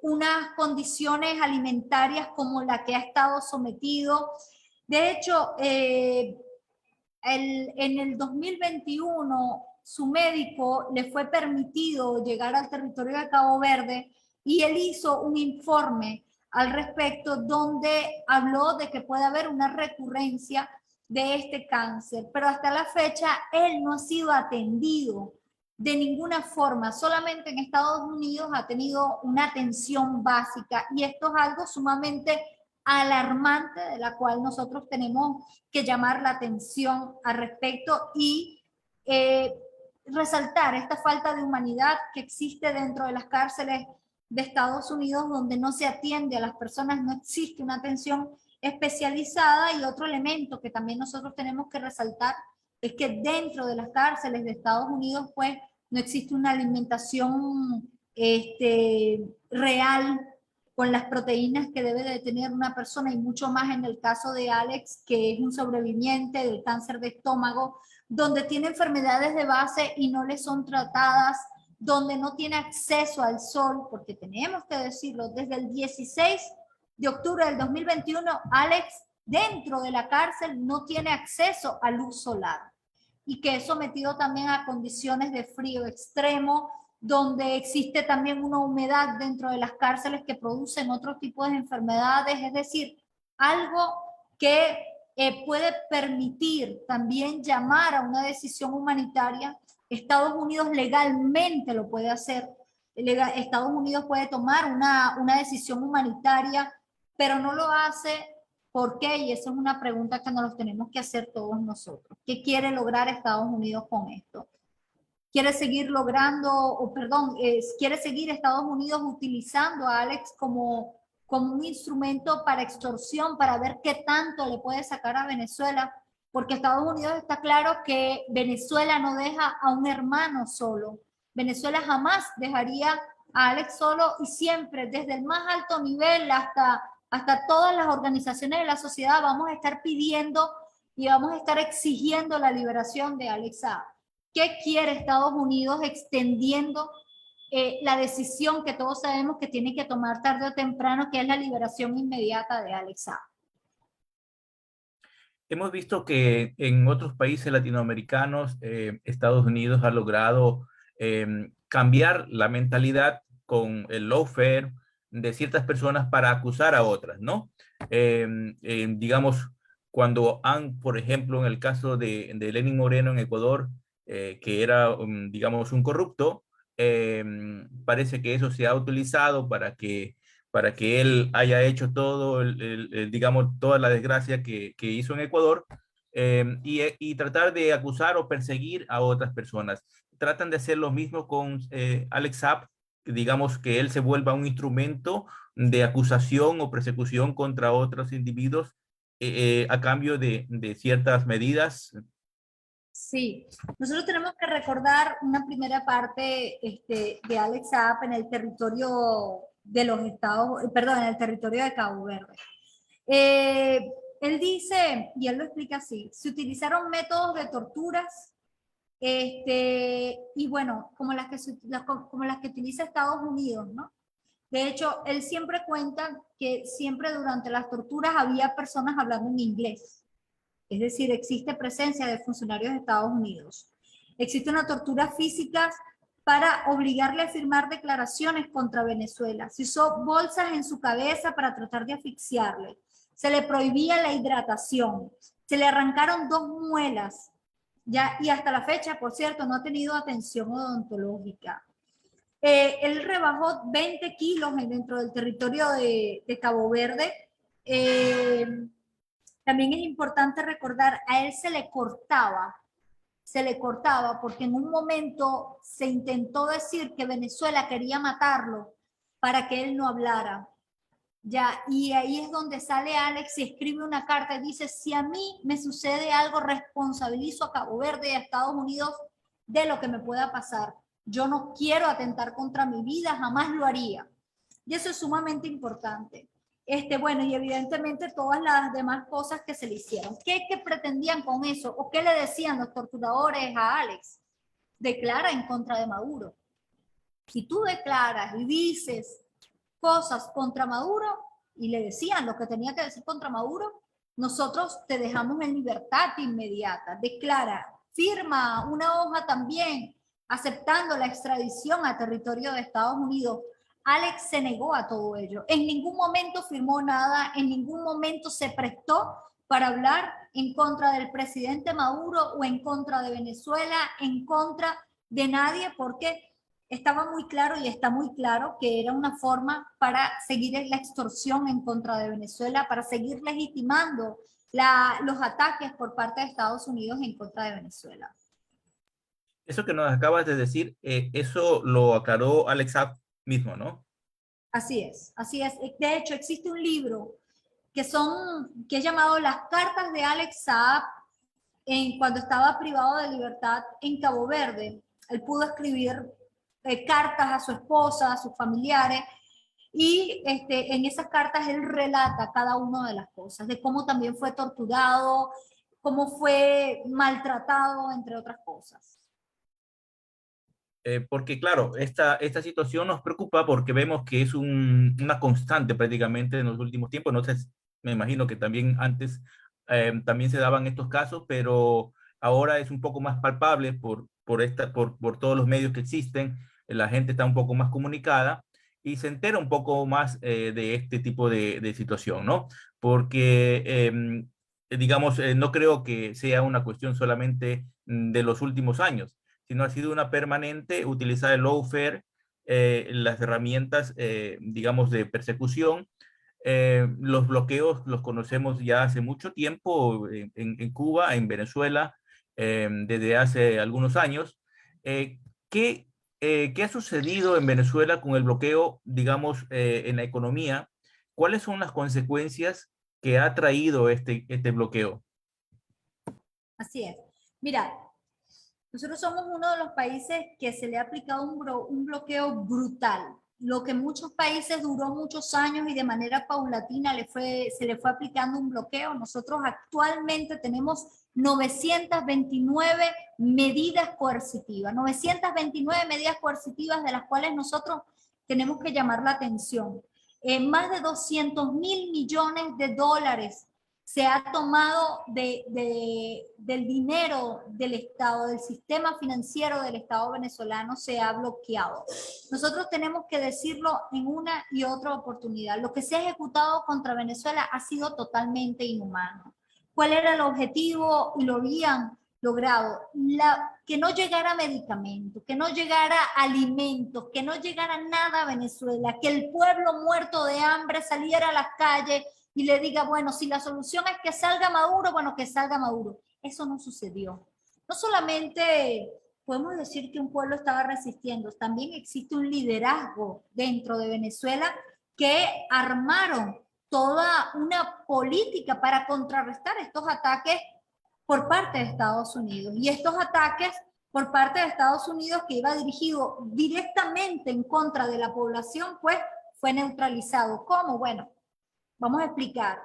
unas condiciones alimentarias como la que ha estado sometido. De hecho, en el 2021 su médico le fue permitido llegar al territorio de Cabo Verde y él hizo un informe al respecto donde habló de que puede haber una recurrencia de este cáncer, pero hasta la fecha él no ha sido atendido de ninguna forma, solamente en Estados Unidos ha tenido una atención básica y esto es algo sumamente alarmante de la cual nosotros tenemos que llamar la atención al respecto y resaltar esta falta de humanidad que existe dentro de las cárceles de Estados Unidos, donde no se atiende a las personas, no existe una atención especializada. Y otro elemento que también nosotros tenemos que resaltar es que dentro de las cárceles de Estados Unidos pues no existe una alimentación real con las proteínas que debe de tener una persona, y mucho más en el caso de Alex, que es un sobreviviente del cáncer de estómago, donde tiene enfermedades de base y no le son tratadas, donde no tiene acceso al sol, porque tenemos que decirlo, desde el 16 de octubre del 2021, Alex dentro de la cárcel no tiene acceso a luz solar y que es sometido también a condiciones de frío extremo, donde existe también una humedad dentro de las cárceles que producen otros tipos de enfermedades, es decir, algo que puede permitir también llamar a una decisión humanitaria. Estados Unidos legalmente lo puede hacer, Estados Unidos puede tomar una decisión humanitaria, pero no lo hace. ¿Por qué? Y esa es una pregunta que nos tenemos que hacer todos nosotros. ¿Qué quiere lograr Estados Unidos con esto? ¿Quiere seguir quiere seguir Estados Unidos utilizando a Alex como un instrumento para extorsión, para ver qué tanto le puede sacar a Venezuela? porque Estados Unidos está claro que Venezuela no deja a un hermano solo. Venezuela jamás dejaría a Alex solo y siempre, desde el más alto nivel hasta todas las organizaciones de la sociedad, vamos a estar pidiendo y vamos a estar exigiendo la liberación de Alex Saab. ¿Qué quiere Estados Unidos extendiendo la decisión que todos sabemos que tiene que tomar tarde o temprano, que es la liberación inmediata de Alex Saab? Hemos visto que en otros países latinoamericanos, Estados Unidos ha logrado cambiar la mentalidad con el lawfare de ciertas personas para acusar a otras, ¿no? Digamos, cuando han, por ejemplo, en el caso de Lenín Moreno en Ecuador, que era, digamos, un corrupto, parece que eso se ha utilizado para que él haya hecho todo, digamos, toda la desgracia que hizo en Ecuador, y tratar de acusar o perseguir a otras personas. Tratan de hacer lo mismo con Alex Saab, digamos que él se vuelva un instrumento de acusación o persecución contra otros individuos a cambio de ciertas medidas. Sí, nosotros tenemos que recordar una primera parte de Alex Saab en el territorio de los Estados, perdón, en el territorio de Cabo Verde. Él dice, y él lo explica así, se utilizaron métodos de torturas, y bueno, como como las que utiliza Estados Unidos, ¿no? De hecho, él siempre cuenta que siempre durante las torturas había personas hablando en inglés. Es decir, existe presencia de funcionarios de Estados Unidos. Existe una tortura física para obligarle a firmar declaraciones contra Venezuela. Se usó bolsas en su cabeza para tratar de asfixiarle. Se le prohibía la hidratación. Se le arrancaron 2 muelas. Ya, y hasta la fecha, por cierto, no ha tenido atención odontológica. Él rebajó 20 kilos dentro del territorio de Cabo Verde. También es importante recordar, a él se le cortaba porque en un momento se intentó decir que Venezuela quería matarlo para que él no hablara. Ya, y ahí es donde sale Alex y escribe una carta y dice, si a mí me sucede algo, responsabilizo a Cabo Verde y a Estados Unidos de lo que me pueda pasar. Yo no quiero atentar contra mi vida, jamás lo haría. Y eso es sumamente importante. Bueno, y evidentemente todas las demás cosas que se le hicieron. ¿Qué pretendían con eso? ¿O qué le decían los torturadores a Alex? Declara en contra de Maduro. Si tú declaras y dices cosas contra Maduro, y le decían lo que tenía que decir contra Maduro, nosotros te dejamos en libertad inmediata. Declara, firma una hoja también aceptando la extradición a territorio de Estados Unidos. Alex se negó a todo ello. En ningún momento firmó nada, en ningún momento se prestó para hablar en contra del presidente Maduro o en contra de Venezuela, en contra de nadie, porque estaba muy claro y está muy claro que era una forma para seguir la extorsión en contra de Venezuela, para seguir legitimando los ataques por parte de Estados Unidos en contra de Venezuela. Eso que nos acabas de decir, eso lo aclaró Alex Saab mismo, ¿no? Así es, así es. De hecho, existe un libro que es llamado Las cartas de Alex Saab cuando estaba privado de libertad en Cabo Verde. Él pudo escribir cartas a su esposa, a sus familiares, y en esas cartas él relata cada una de las cosas, de cómo también fue torturado, cómo fue maltratado, entre otras cosas. Porque claro, esta situación nos preocupa porque vemos que es una constante prácticamente en los últimos tiempos. No sé, me imagino que también antes también se daban estos casos, pero ahora es un poco más palpable por todos los medios que existen. La gente está un poco más comunicada y se entera un poco más de este tipo de situación, ¿no? Porque, digamos, no creo que sea una cuestión solamente de los últimos años, sino ha sido una permanente utilizar el lawfare, las herramientas, digamos, de persecución. Los bloqueos los conocemos ya hace mucho tiempo en Cuba, en Venezuela, desde hace algunos años. Eh, ¿qué, ¿Qué ha sucedido en Venezuela con el bloqueo, digamos, en la economía? ¿Cuáles son las consecuencias que ha traído este bloqueo? Así es. Mira, nosotros somos uno de los países que se le ha aplicado un bloqueo brutal. Lo que en muchos países duró muchos años y de manera paulatina se le fue aplicando un bloqueo. Nosotros actualmente tenemos 929 medidas coercitivas, 929 medidas coercitivas de las cuales nosotros tenemos que llamar la atención. Más de 200.000 millones de dólares se ha tomado del dinero del Estado, del sistema financiero del Estado venezolano, se ha bloqueado. Nosotros tenemos que decirlo en una y otra oportunidad. Lo que se ha ejecutado contra Venezuela ha sido totalmente inhumano. ¿Cuál era el objetivo? Y lo habían logrado. Que no llegara medicamentos, que no llegara alimentos, que no llegara nada a Venezuela, que el pueblo muerto de hambre saliera a las calles y le diga, bueno, si la solución es que salga Maduro, bueno, que salga Maduro. Eso no sucedió. No solamente podemos decir que un pueblo estaba resistiendo, también existe un liderazgo dentro de Venezuela que armaron toda una política para contrarrestar estos ataques por parte de Estados Unidos. Y estos ataques por parte de Estados Unidos, que iba dirigido directamente en contra de la población, pues fue neutralizado. ¿Cómo? Bueno, vamos a explicar.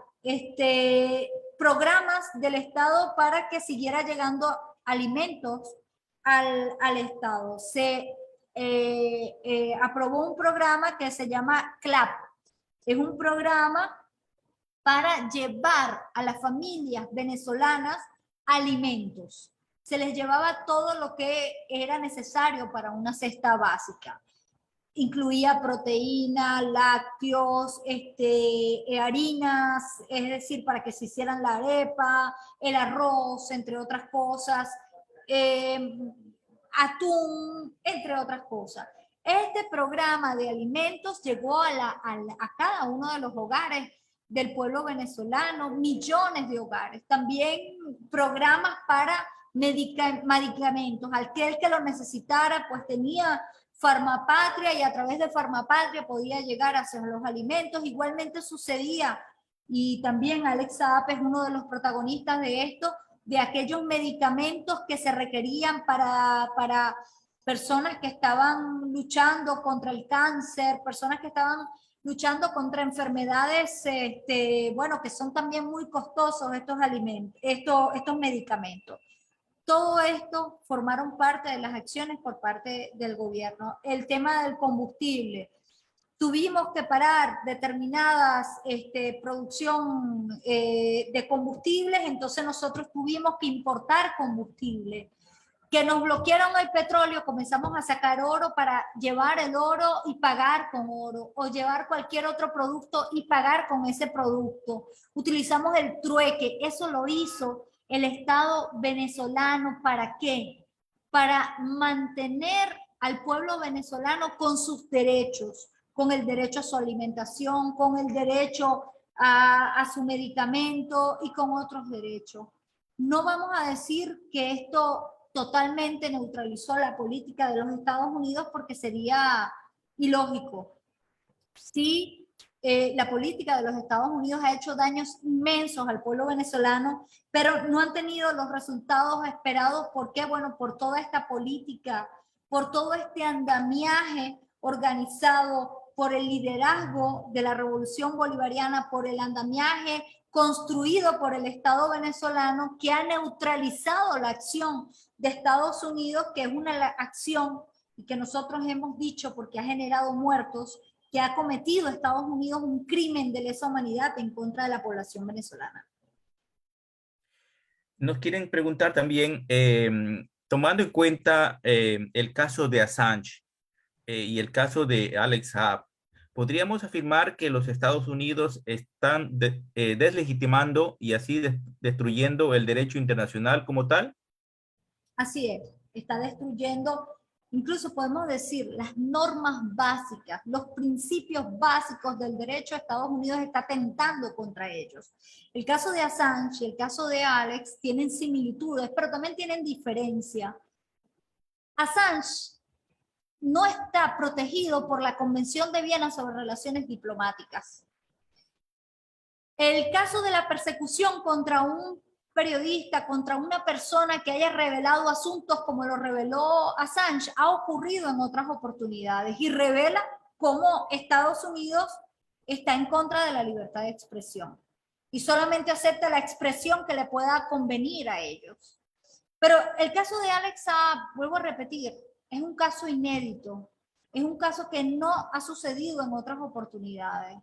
Programas del Estado para que siguiera llegando alimentos al Estado. Se aprobó un programa que se llama CLAP. Es un programa para llevar a las familias venezolanas alimentos. Se les llevaba todo lo que era necesario para una cesta básica. Incluía proteína, lácteos, harinas, es decir, para que se hicieran la arepa, el arroz, entre otras cosas, atún, entre otras cosas. Este programa de alimentos llegó a cada uno de los hogares del pueblo venezolano, millones de hogares. También programas para medicamentos. Aquel que lo necesitara, pues tenía Farmapatria y a través de Farmapatria podía llegar hacia los alimentos. Igualmente sucedía, y también Alex Saab es uno de los protagonistas de esto, de aquellos medicamentos que se requerían para personas que estaban luchando contra el cáncer, personas que estaban luchando contra enfermedades, bueno, que son también muy costosos estos alimentos, estos medicamentos. Todo esto formaron parte de las acciones por parte del gobierno. El tema del combustible. Tuvimos que parar determinadas producción de combustibles, entonces nosotros tuvimos que importar combustible. Que nos bloquearon el petróleo, comenzamos a sacar oro para llevar el oro y pagar con oro, o llevar cualquier otro producto y pagar con ese producto. Utilizamos el trueque, eso lo hizo el Estado venezolano. ¿Para qué? Para mantener al pueblo venezolano con sus derechos, con el derecho a su alimentación, con el derecho a su medicamento y con otros derechos. No vamos a decir que esto totalmente neutralizó la política de los Estados Unidos porque sería ilógico. Sí, la política de los Estados Unidos ha hecho daños inmensos al pueblo venezolano, pero no han tenido los resultados esperados. ¿Por qué? Bueno, por toda esta política, por todo este andamiaje organizado, por el liderazgo de la Revolución Bolivariana, por el andamiaje construido por el Estado venezolano, que ha neutralizado la acción de Estados Unidos, que es una acción y que nosotros hemos dicho porque ha generado muertos, que ha cometido Estados Unidos un crimen de lesa humanidad en contra de la población venezolana. Nos quieren preguntar también, tomando en cuenta el caso de Assange y el caso de Alex Saab, ¿podríamos afirmar que los Estados Unidos están deslegitimando y así destruyendo el derecho internacional como tal? Así es, está destruyendo, incluso podemos decir, las normas básicas, los principios básicos del derecho. Estados Unidos está atentando contra ellos. El caso de Assange y el caso de Alex tienen similitudes, pero también tienen diferencia. Assange no está protegido por la Convención de Viena sobre Relaciones Diplomáticas. El caso de la persecución contra un periodista, contra una persona que haya revelado asuntos como lo reveló Assange, ha ocurrido en otras oportunidades y revela cómo Estados Unidos está en contra de la libertad de expresión y solamente acepta la expresión que le pueda convenir a ellos. Pero el caso de Alex Saab, vuelvo a repetir, es un caso inédito, es un caso que no ha sucedido en otras oportunidades,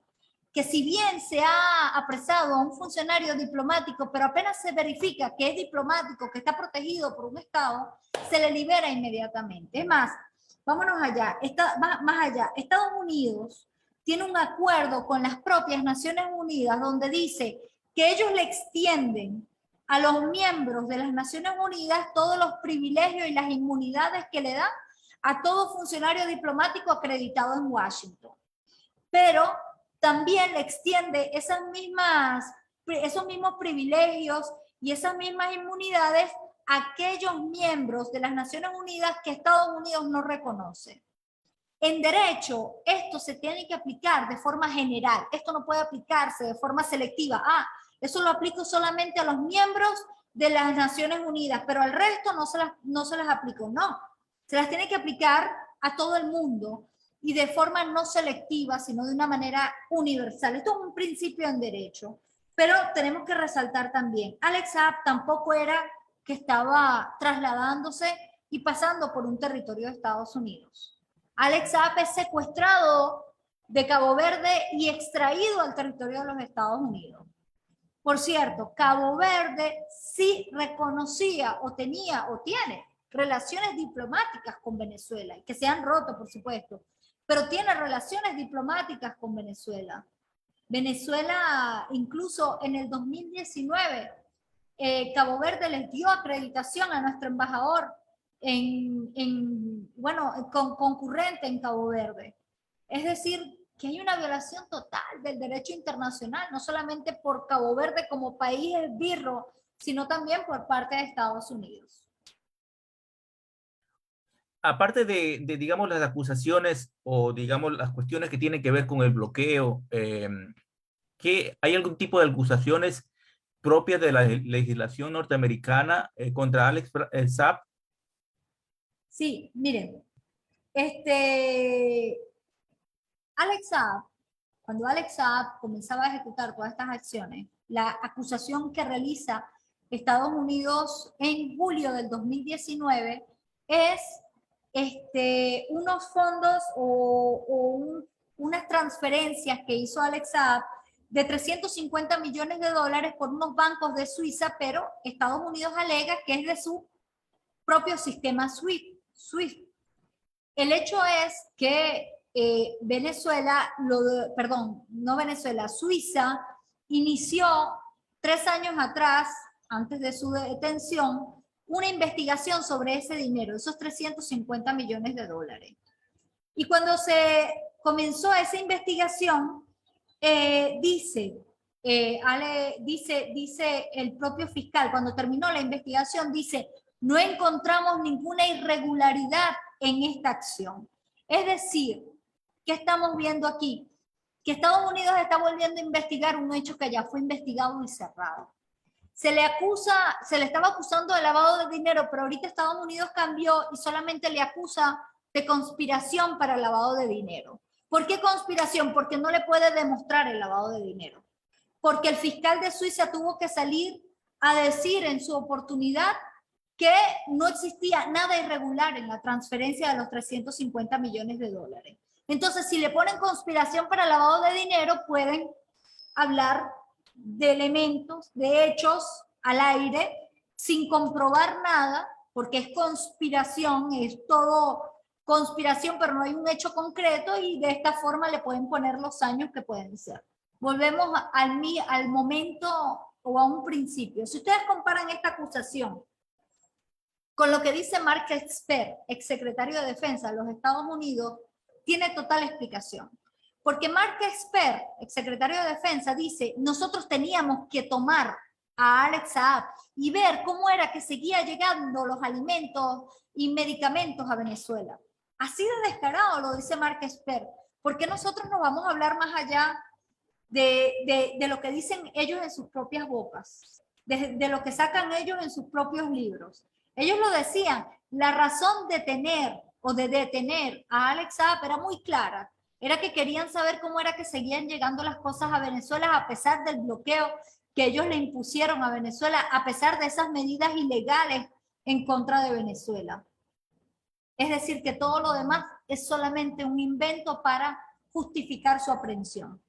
que si bien se ha apresado a un funcionario diplomático, pero apenas se verifica que es diplomático, que está protegido por un Estado, se le libera inmediatamente. Es más, vámonos allá, más allá, Estados Unidos tiene un acuerdo con las propias Naciones Unidas donde dice que ellos le extienden a los miembros de las Naciones Unidas todos los privilegios y las inmunidades que le dan a todo funcionario diplomático acreditado en Washington. Pero también le extiende esos mismos privilegios y esas mismas inmunidades a aquellos miembros de las Naciones Unidas que Estados Unidos no reconoce. En derecho, esto se tiene que aplicar de forma general. Esto no puede aplicarse de forma selectiva. Eso lo aplico solamente a los miembros de las Naciones Unidas, pero al resto no se las aplico. No, se las tiene que aplicar a todo el mundo y de forma no selectiva, sino de una manera universal. Esto es un principio en derecho, pero tenemos que resaltar también, Alex Saab tampoco era que estaba trasladándose y pasando por un territorio de Estados Unidos. Alex Saab es secuestrado de Cabo Verde y extraído al territorio de los Estados Unidos. Por cierto, Cabo Verde sí reconocía o tenía o tiene relaciones diplomáticas con Venezuela, que se han roto, por supuesto, pero tiene relaciones diplomáticas con Venezuela. Venezuela, incluso en el 2019, Cabo Verde les dio acreditación a nuestro embajador concurrente en Cabo Verde. Es decir, que hay una violación total del derecho internacional, no solamente por Cabo Verde como país esbirro, sino también por parte de Estados Unidos. Aparte de, digamos, las acusaciones o, digamos, las cuestiones que tienen que ver con el bloqueo, ¿hay algún tipo de acusaciones propias de la legislación norteamericana contra Alex Saab? Sí, miren, Alex Saab, cuando Alex Saab comenzaba a ejecutar todas estas acciones, la acusación que realiza Estados Unidos en julio del 2019 es unos fondos unas transferencias que hizo Alex Saab de 350 millones de dólares por unos bancos de Suiza, pero Estados Unidos alega que es de su propio sistema SWIFT. El hecho es que Suiza inició 3 años atrás, antes de su detención, una investigación sobre ese dinero, esos 350 millones de dólares. Y cuando se comenzó esa investigación, dice el propio fiscal, cuando terminó la investigación, dice, no encontramos ninguna irregularidad en esta acción. Es decir, ¿qué estamos viendo aquí? Que Estados Unidos está volviendo a investigar un hecho que ya fue investigado y cerrado. Se le estaba acusando de lavado de dinero, pero ahorita Estados Unidos cambió y solamente le acusa de conspiración para el lavado de dinero. ¿Por qué conspiración? Porque no le puede demostrar el lavado de dinero. Porque el fiscal de Suiza tuvo que salir a decir en su oportunidad que no existía nada irregular en la transferencia de los 350 millones de dólares. Entonces, si le ponen conspiración para lavado de dinero, pueden hablar de elementos, de hechos al aire, sin comprobar nada, porque es conspiración, es todo conspiración, pero no hay un hecho concreto y de esta forma le pueden poner los años que pueden ser. Volvemos al momento o a un principio. Si ustedes comparan esta acusación con lo que dice Mark Esper, exsecretario de Defensa de los Estados Unidos, tiene total explicación. Porque Mark Esper, exsecretario de Defensa, dice, nosotros teníamos que tomar a Alex Saab y ver cómo era que seguía llegando los alimentos y medicamentos a Venezuela. Así de descarado lo dice Mark Esper. ¿Por qué nosotros no vamos a hablar más allá de lo que dicen ellos en sus propias bocas? de lo que sacan ellos en sus propios libros. Ellos lo decían, la razón de tener o de detener a Alex Saab era muy clara, era que querían saber cómo era que seguían llegando las cosas a Venezuela a pesar del bloqueo que ellos le impusieron a Venezuela, a pesar de esas medidas ilegales en contra de Venezuela. Es decir, que todo lo demás es solamente un invento para justificar su aprehensión.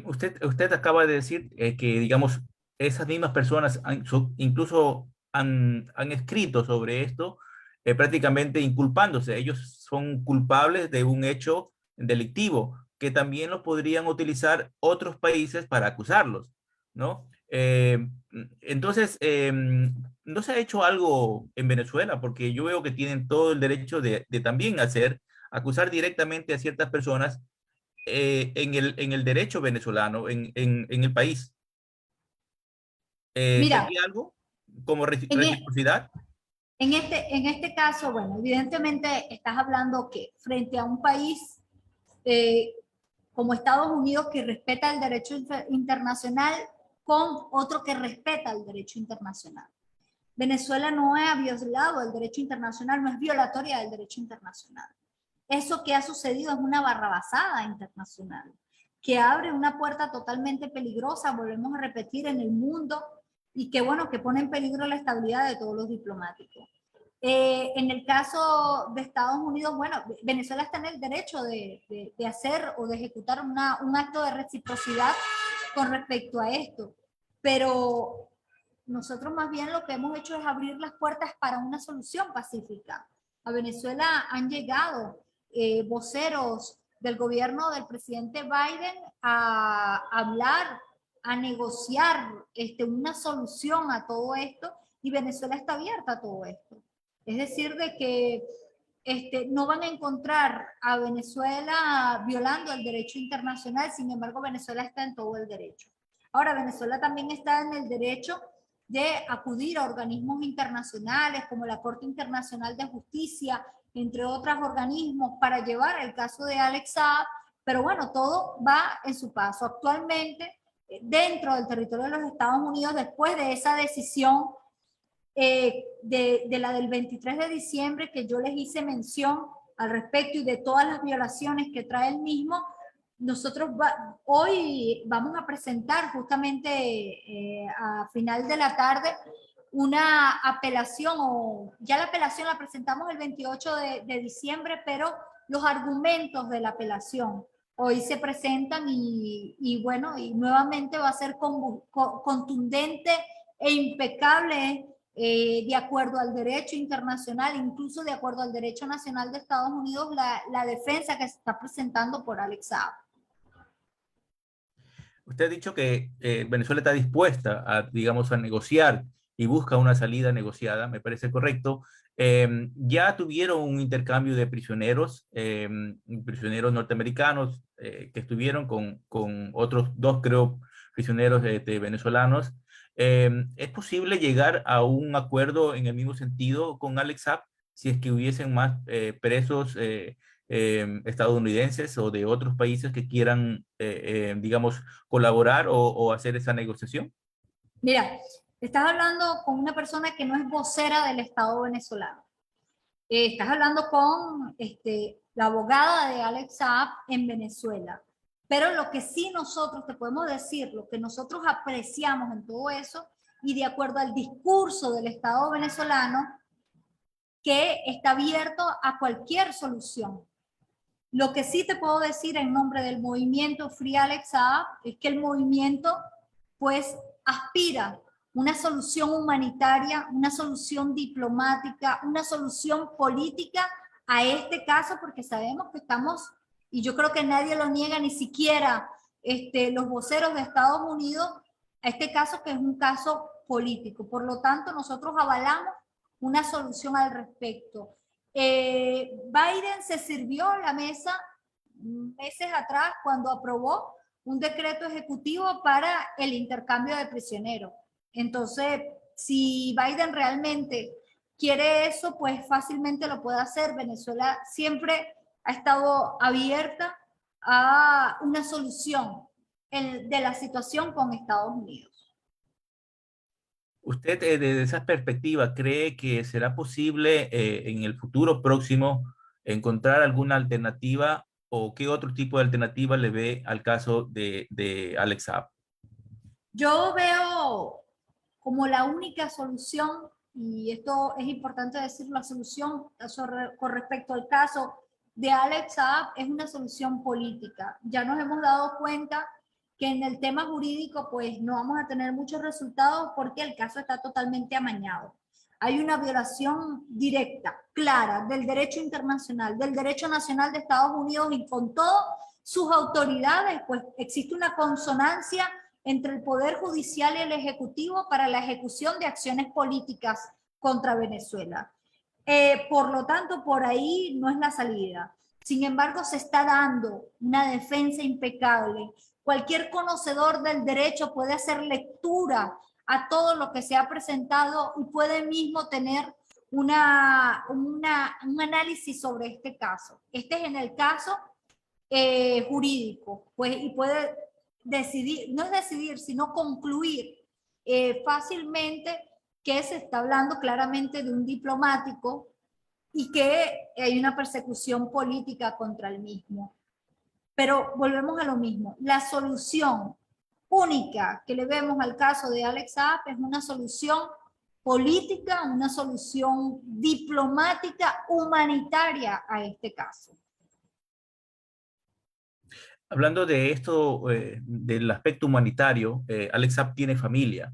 Usted acaba de decir que, digamos, esas mismas personas incluso han escrito sobre esto, prácticamente inculpándose. Ellos son culpables de un hecho delictivo que también lo podrían utilizar otros países para acusarlos, ¿no? Entonces, no se ha hecho algo en Venezuela porque yo veo que tienen todo el derecho de también acusar directamente a ciertas personas en el derecho venezolano, en el país. Mira, ¿Sería algo como en, reciprocidad? en este caso, bueno, evidentemente estás hablando que frente a un país como Estados Unidos que respeta el derecho internacional con otro que respeta el derecho internacional. Venezuela no ha violado el derecho internacional, no es violatoria del derecho internacional. Eso que ha sucedido es una barrabasada internacional, que abre una puerta totalmente peligrosa, volvemos a repetir, en el mundo, y que, bueno, que pone en peligro la estabilidad de todos los diplomáticos. En el caso de Estados Unidos, bueno, Venezuela está en el derecho de hacer o de ejecutar un acto de reciprocidad con respecto a esto, pero nosotros más bien lo que hemos hecho es abrir las puertas para una solución pacífica. A Venezuela han llegado voceros del gobierno del presidente Biden a hablar, a negociar una solución a todo esto, y Venezuela está abierta a todo esto. Es decir, de que no van a encontrar a Venezuela violando el derecho internacional, sin embargo, Venezuela está en todo el derecho. Ahora, Venezuela también está en el derecho de acudir a organismos internacionales como la Corte Internacional de Justicia, entre otros organismos, para llevar el caso de Alex Saab, pero bueno, todo va en su paso. Actualmente, dentro del territorio de los Estados Unidos, después de esa decisión de la del 23 de diciembre, que yo les hice mención al respecto, y de todas las violaciones que trae el mismo, nosotros hoy vamos a presentar justamente a final de la tarde una apelación, o ya la apelación la presentamos el 28 de diciembre, pero los argumentos de la apelación hoy se presentan y bueno, y nuevamente va a ser contundente e impecable de acuerdo al derecho internacional, incluso de acuerdo al derecho nacional de Estados Unidos, la defensa que se está presentando por Alex Saab. Usted ha dicho que Venezuela está dispuesta digamos, a negociar y busca una salida negociada, me parece correcto. Ya tuvieron un intercambio de prisioneros, prisioneros norteamericanos que estuvieron con otros dos, creo, prisioneros de venezolanos. ¿Es posible llegar a un acuerdo en el mismo sentido con Alex Saab si es que hubiesen más presos estadounidenses o de otros países que quieran, digamos, colaborar o hacer esa negociación? Mira, estás hablando con una persona que no es vocera del Estado venezolano. Estás hablando con la abogada de Alex Saab en Venezuela. Pero lo que sí nosotros te podemos decir, lo que nosotros apreciamos en todo eso, y de acuerdo al discurso del Estado venezolano, que está abierto a cualquier solución. Lo que sí te puedo decir en nombre del movimiento Free Alex Saab es que el movimiento pues aspira una solución humanitaria, una solución diplomática, una solución política a este caso, porque sabemos que estamos, y yo creo que nadie lo niega, ni siquiera los voceros de Estados Unidos, a este caso que es un caso político. Por lo tanto, nosotros avalamos una solución al respecto. Biden se sirvió la mesa meses atrás cuando aprobó un decreto ejecutivo para el intercambio de prisioneros. Entonces, si Biden realmente quiere eso, pues fácilmente lo puede hacer. Venezuela siempre ha estado abierta a una solución de la situación con Estados Unidos. ¿Usted desde esa perspectiva cree que será posible en el futuro próximo encontrar alguna alternativa o qué otro tipo de alternativa le ve al caso de Alex Saab? Yo veo como la única solución, y esto es importante decir, la solución con respecto al caso de Alex Saab es una solución política. Ya nos hemos dado cuenta que en el tema jurídico pues no vamos a tener muchos resultados porque el caso está totalmente amañado. Hay una violación directa, clara, del derecho internacional, del derecho nacional de Estados Unidos, y con todas sus autoridades pues existe una consonancia entre el Poder Judicial y el Ejecutivo para la ejecución de acciones políticas contra Venezuela. Por lo tanto, por ahí no es la salida. Sin embargo, se está dando una defensa impecable. Cualquier conocedor del derecho puede hacer lectura a todo lo que se ha presentado y puede mismo tener un análisis sobre este caso. Este es en el caso jurídico, pues, y puede decidir, no es decidir, sino concluir fácilmente que se está hablando claramente de un diplomático y que hay una persecución política contra el mismo. Pero volvemos a lo mismo, la solución única que le vemos al caso de Alex Saab es una solución política, una solución diplomática, humanitaria a este caso. Hablando de esto, del aspecto humanitario, Alex Saab tiene familia.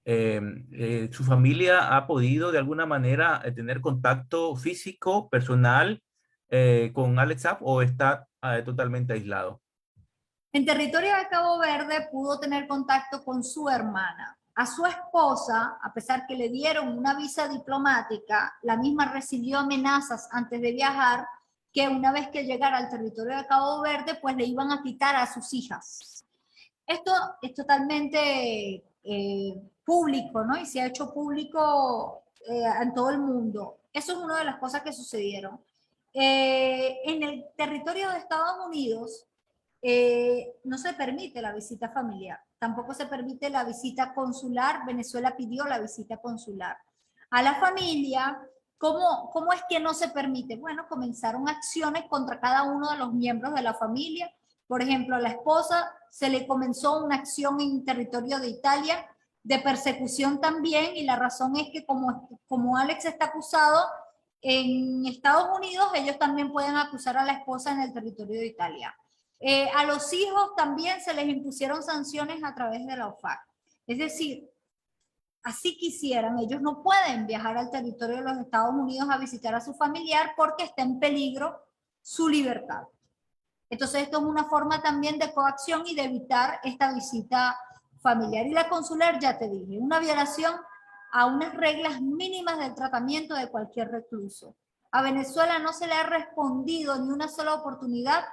¿Su familia ha podido de alguna manera tener contacto físico, personal, con Alex Saab o está totalmente aislado? En territorio de Cabo Verde pudo tener contacto con su hermana. A su esposa, a pesar que le dieron una visa diplomática, la misma recibió amenazas antes de viajar que una vez que llegara al territorio de Cabo Verde, pues le iban a quitar a sus hijas. Esto es totalmente público, ¿no? Y se ha hecho público en todo el mundo. Eso es una de las cosas que sucedieron. En el territorio de Estados Unidos no se permite la visita familiar, tampoco se permite la visita consular. Venezuela pidió la visita consular. A la familia, ¿cómo es que no se permite? Bueno, comenzaron acciones contra cada uno de los miembros de la familia. Por ejemplo, a la esposa se le comenzó una acción en territorio de Italia de persecución también, y la razón es que como Alex está acusado en Estados Unidos, ellos también pueden acusar a la esposa en el territorio de Italia. A los hijos también se les impusieron sanciones a través de la OFAC. Es decir, así quisieran, ellos no pueden viajar al territorio de los Estados Unidos a visitar a su familiar porque está en peligro su libertad. Entonces esto es una forma también de coacción y de evitar esta visita familiar. Y la consular, ya te dije, una violación a unas reglas mínimas del tratamiento de cualquier recluso. A Venezuela no se le ha respondido ni una sola oportunidad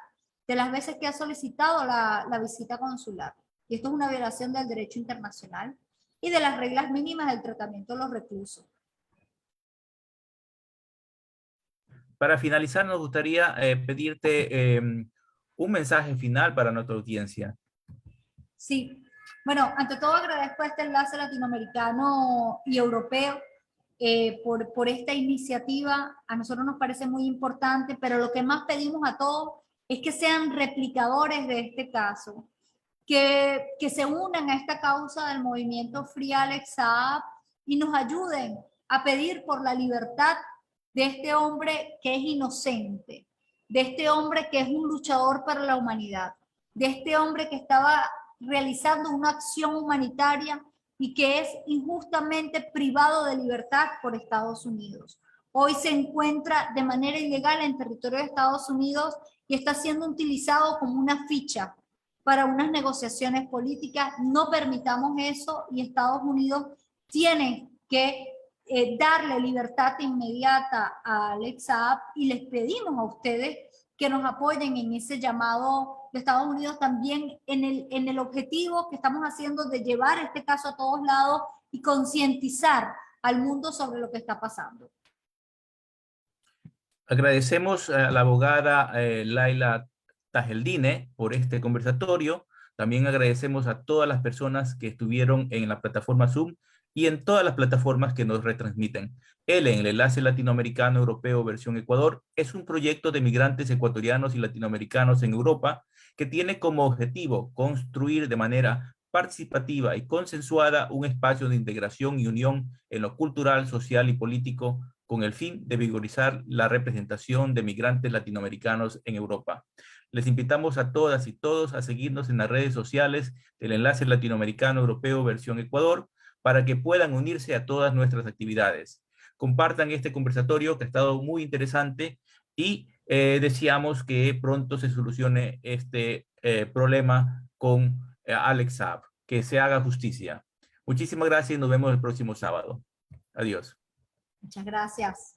de las veces que ha solicitado la visita consular. Y esto es una violación del derecho internacional y de las reglas mínimas del tratamiento de los reclusos. Para finalizar, nos gustaría pedirte un mensaje final para nuestra audiencia. Sí, bueno, ante todo agradezco este enlace latinoamericano y europeo por esta iniciativa. A nosotros nos parece muy importante, pero lo que más pedimos a todos es que sean replicadores de este caso, que se unan a esta causa del movimiento Free Alex Saab y nos ayuden a pedir por la libertad de este hombre que es inocente, de este hombre que es un luchador para la humanidad, de este hombre que estaba realizando una acción humanitaria y que es injustamente privado de libertad por Estados Unidos. Hoy se encuentra de manera ilegal en territorio de Estados Unidos y está siendo utilizado como una ficha para unas negociaciones políticas. No permitamos eso, y Estados Unidos tiene que darle libertad inmediata a Alex Saab, y les pedimos a ustedes que nos apoyen en ese llamado de Estados Unidos, también en el objetivo que estamos haciendo de llevar este caso a todos lados y concientizar al mundo sobre lo que está pasando. Agradecemos a la abogada Laila Tajeldine por este conversatorio. También agradecemos a todas las personas que estuvieron en la plataforma Zoom y en todas las plataformas que nos retransmiten. ELE, el Enlace Latinoamericano Europeo versión Ecuador, es un proyecto de migrantes ecuatorianos y latinoamericanos en Europa que tiene como objetivo construir de manera participativa y consensuada un espacio de integración y unión en lo cultural, social y político con el fin de vigorizar la representación de migrantes latinoamericanos en Europa. Les invitamos a todas y todos a seguirnos en las redes sociales del Enlace Latinoamericano Europeo versión Ecuador para que puedan unirse a todas nuestras actividades. Compartan este conversatorio que ha estado muy interesante y deseamos que pronto se solucione este problema con Alex Saab, que se haga justicia. Muchísimas gracias y nos vemos el próximo sábado. Adiós. Muchas gracias.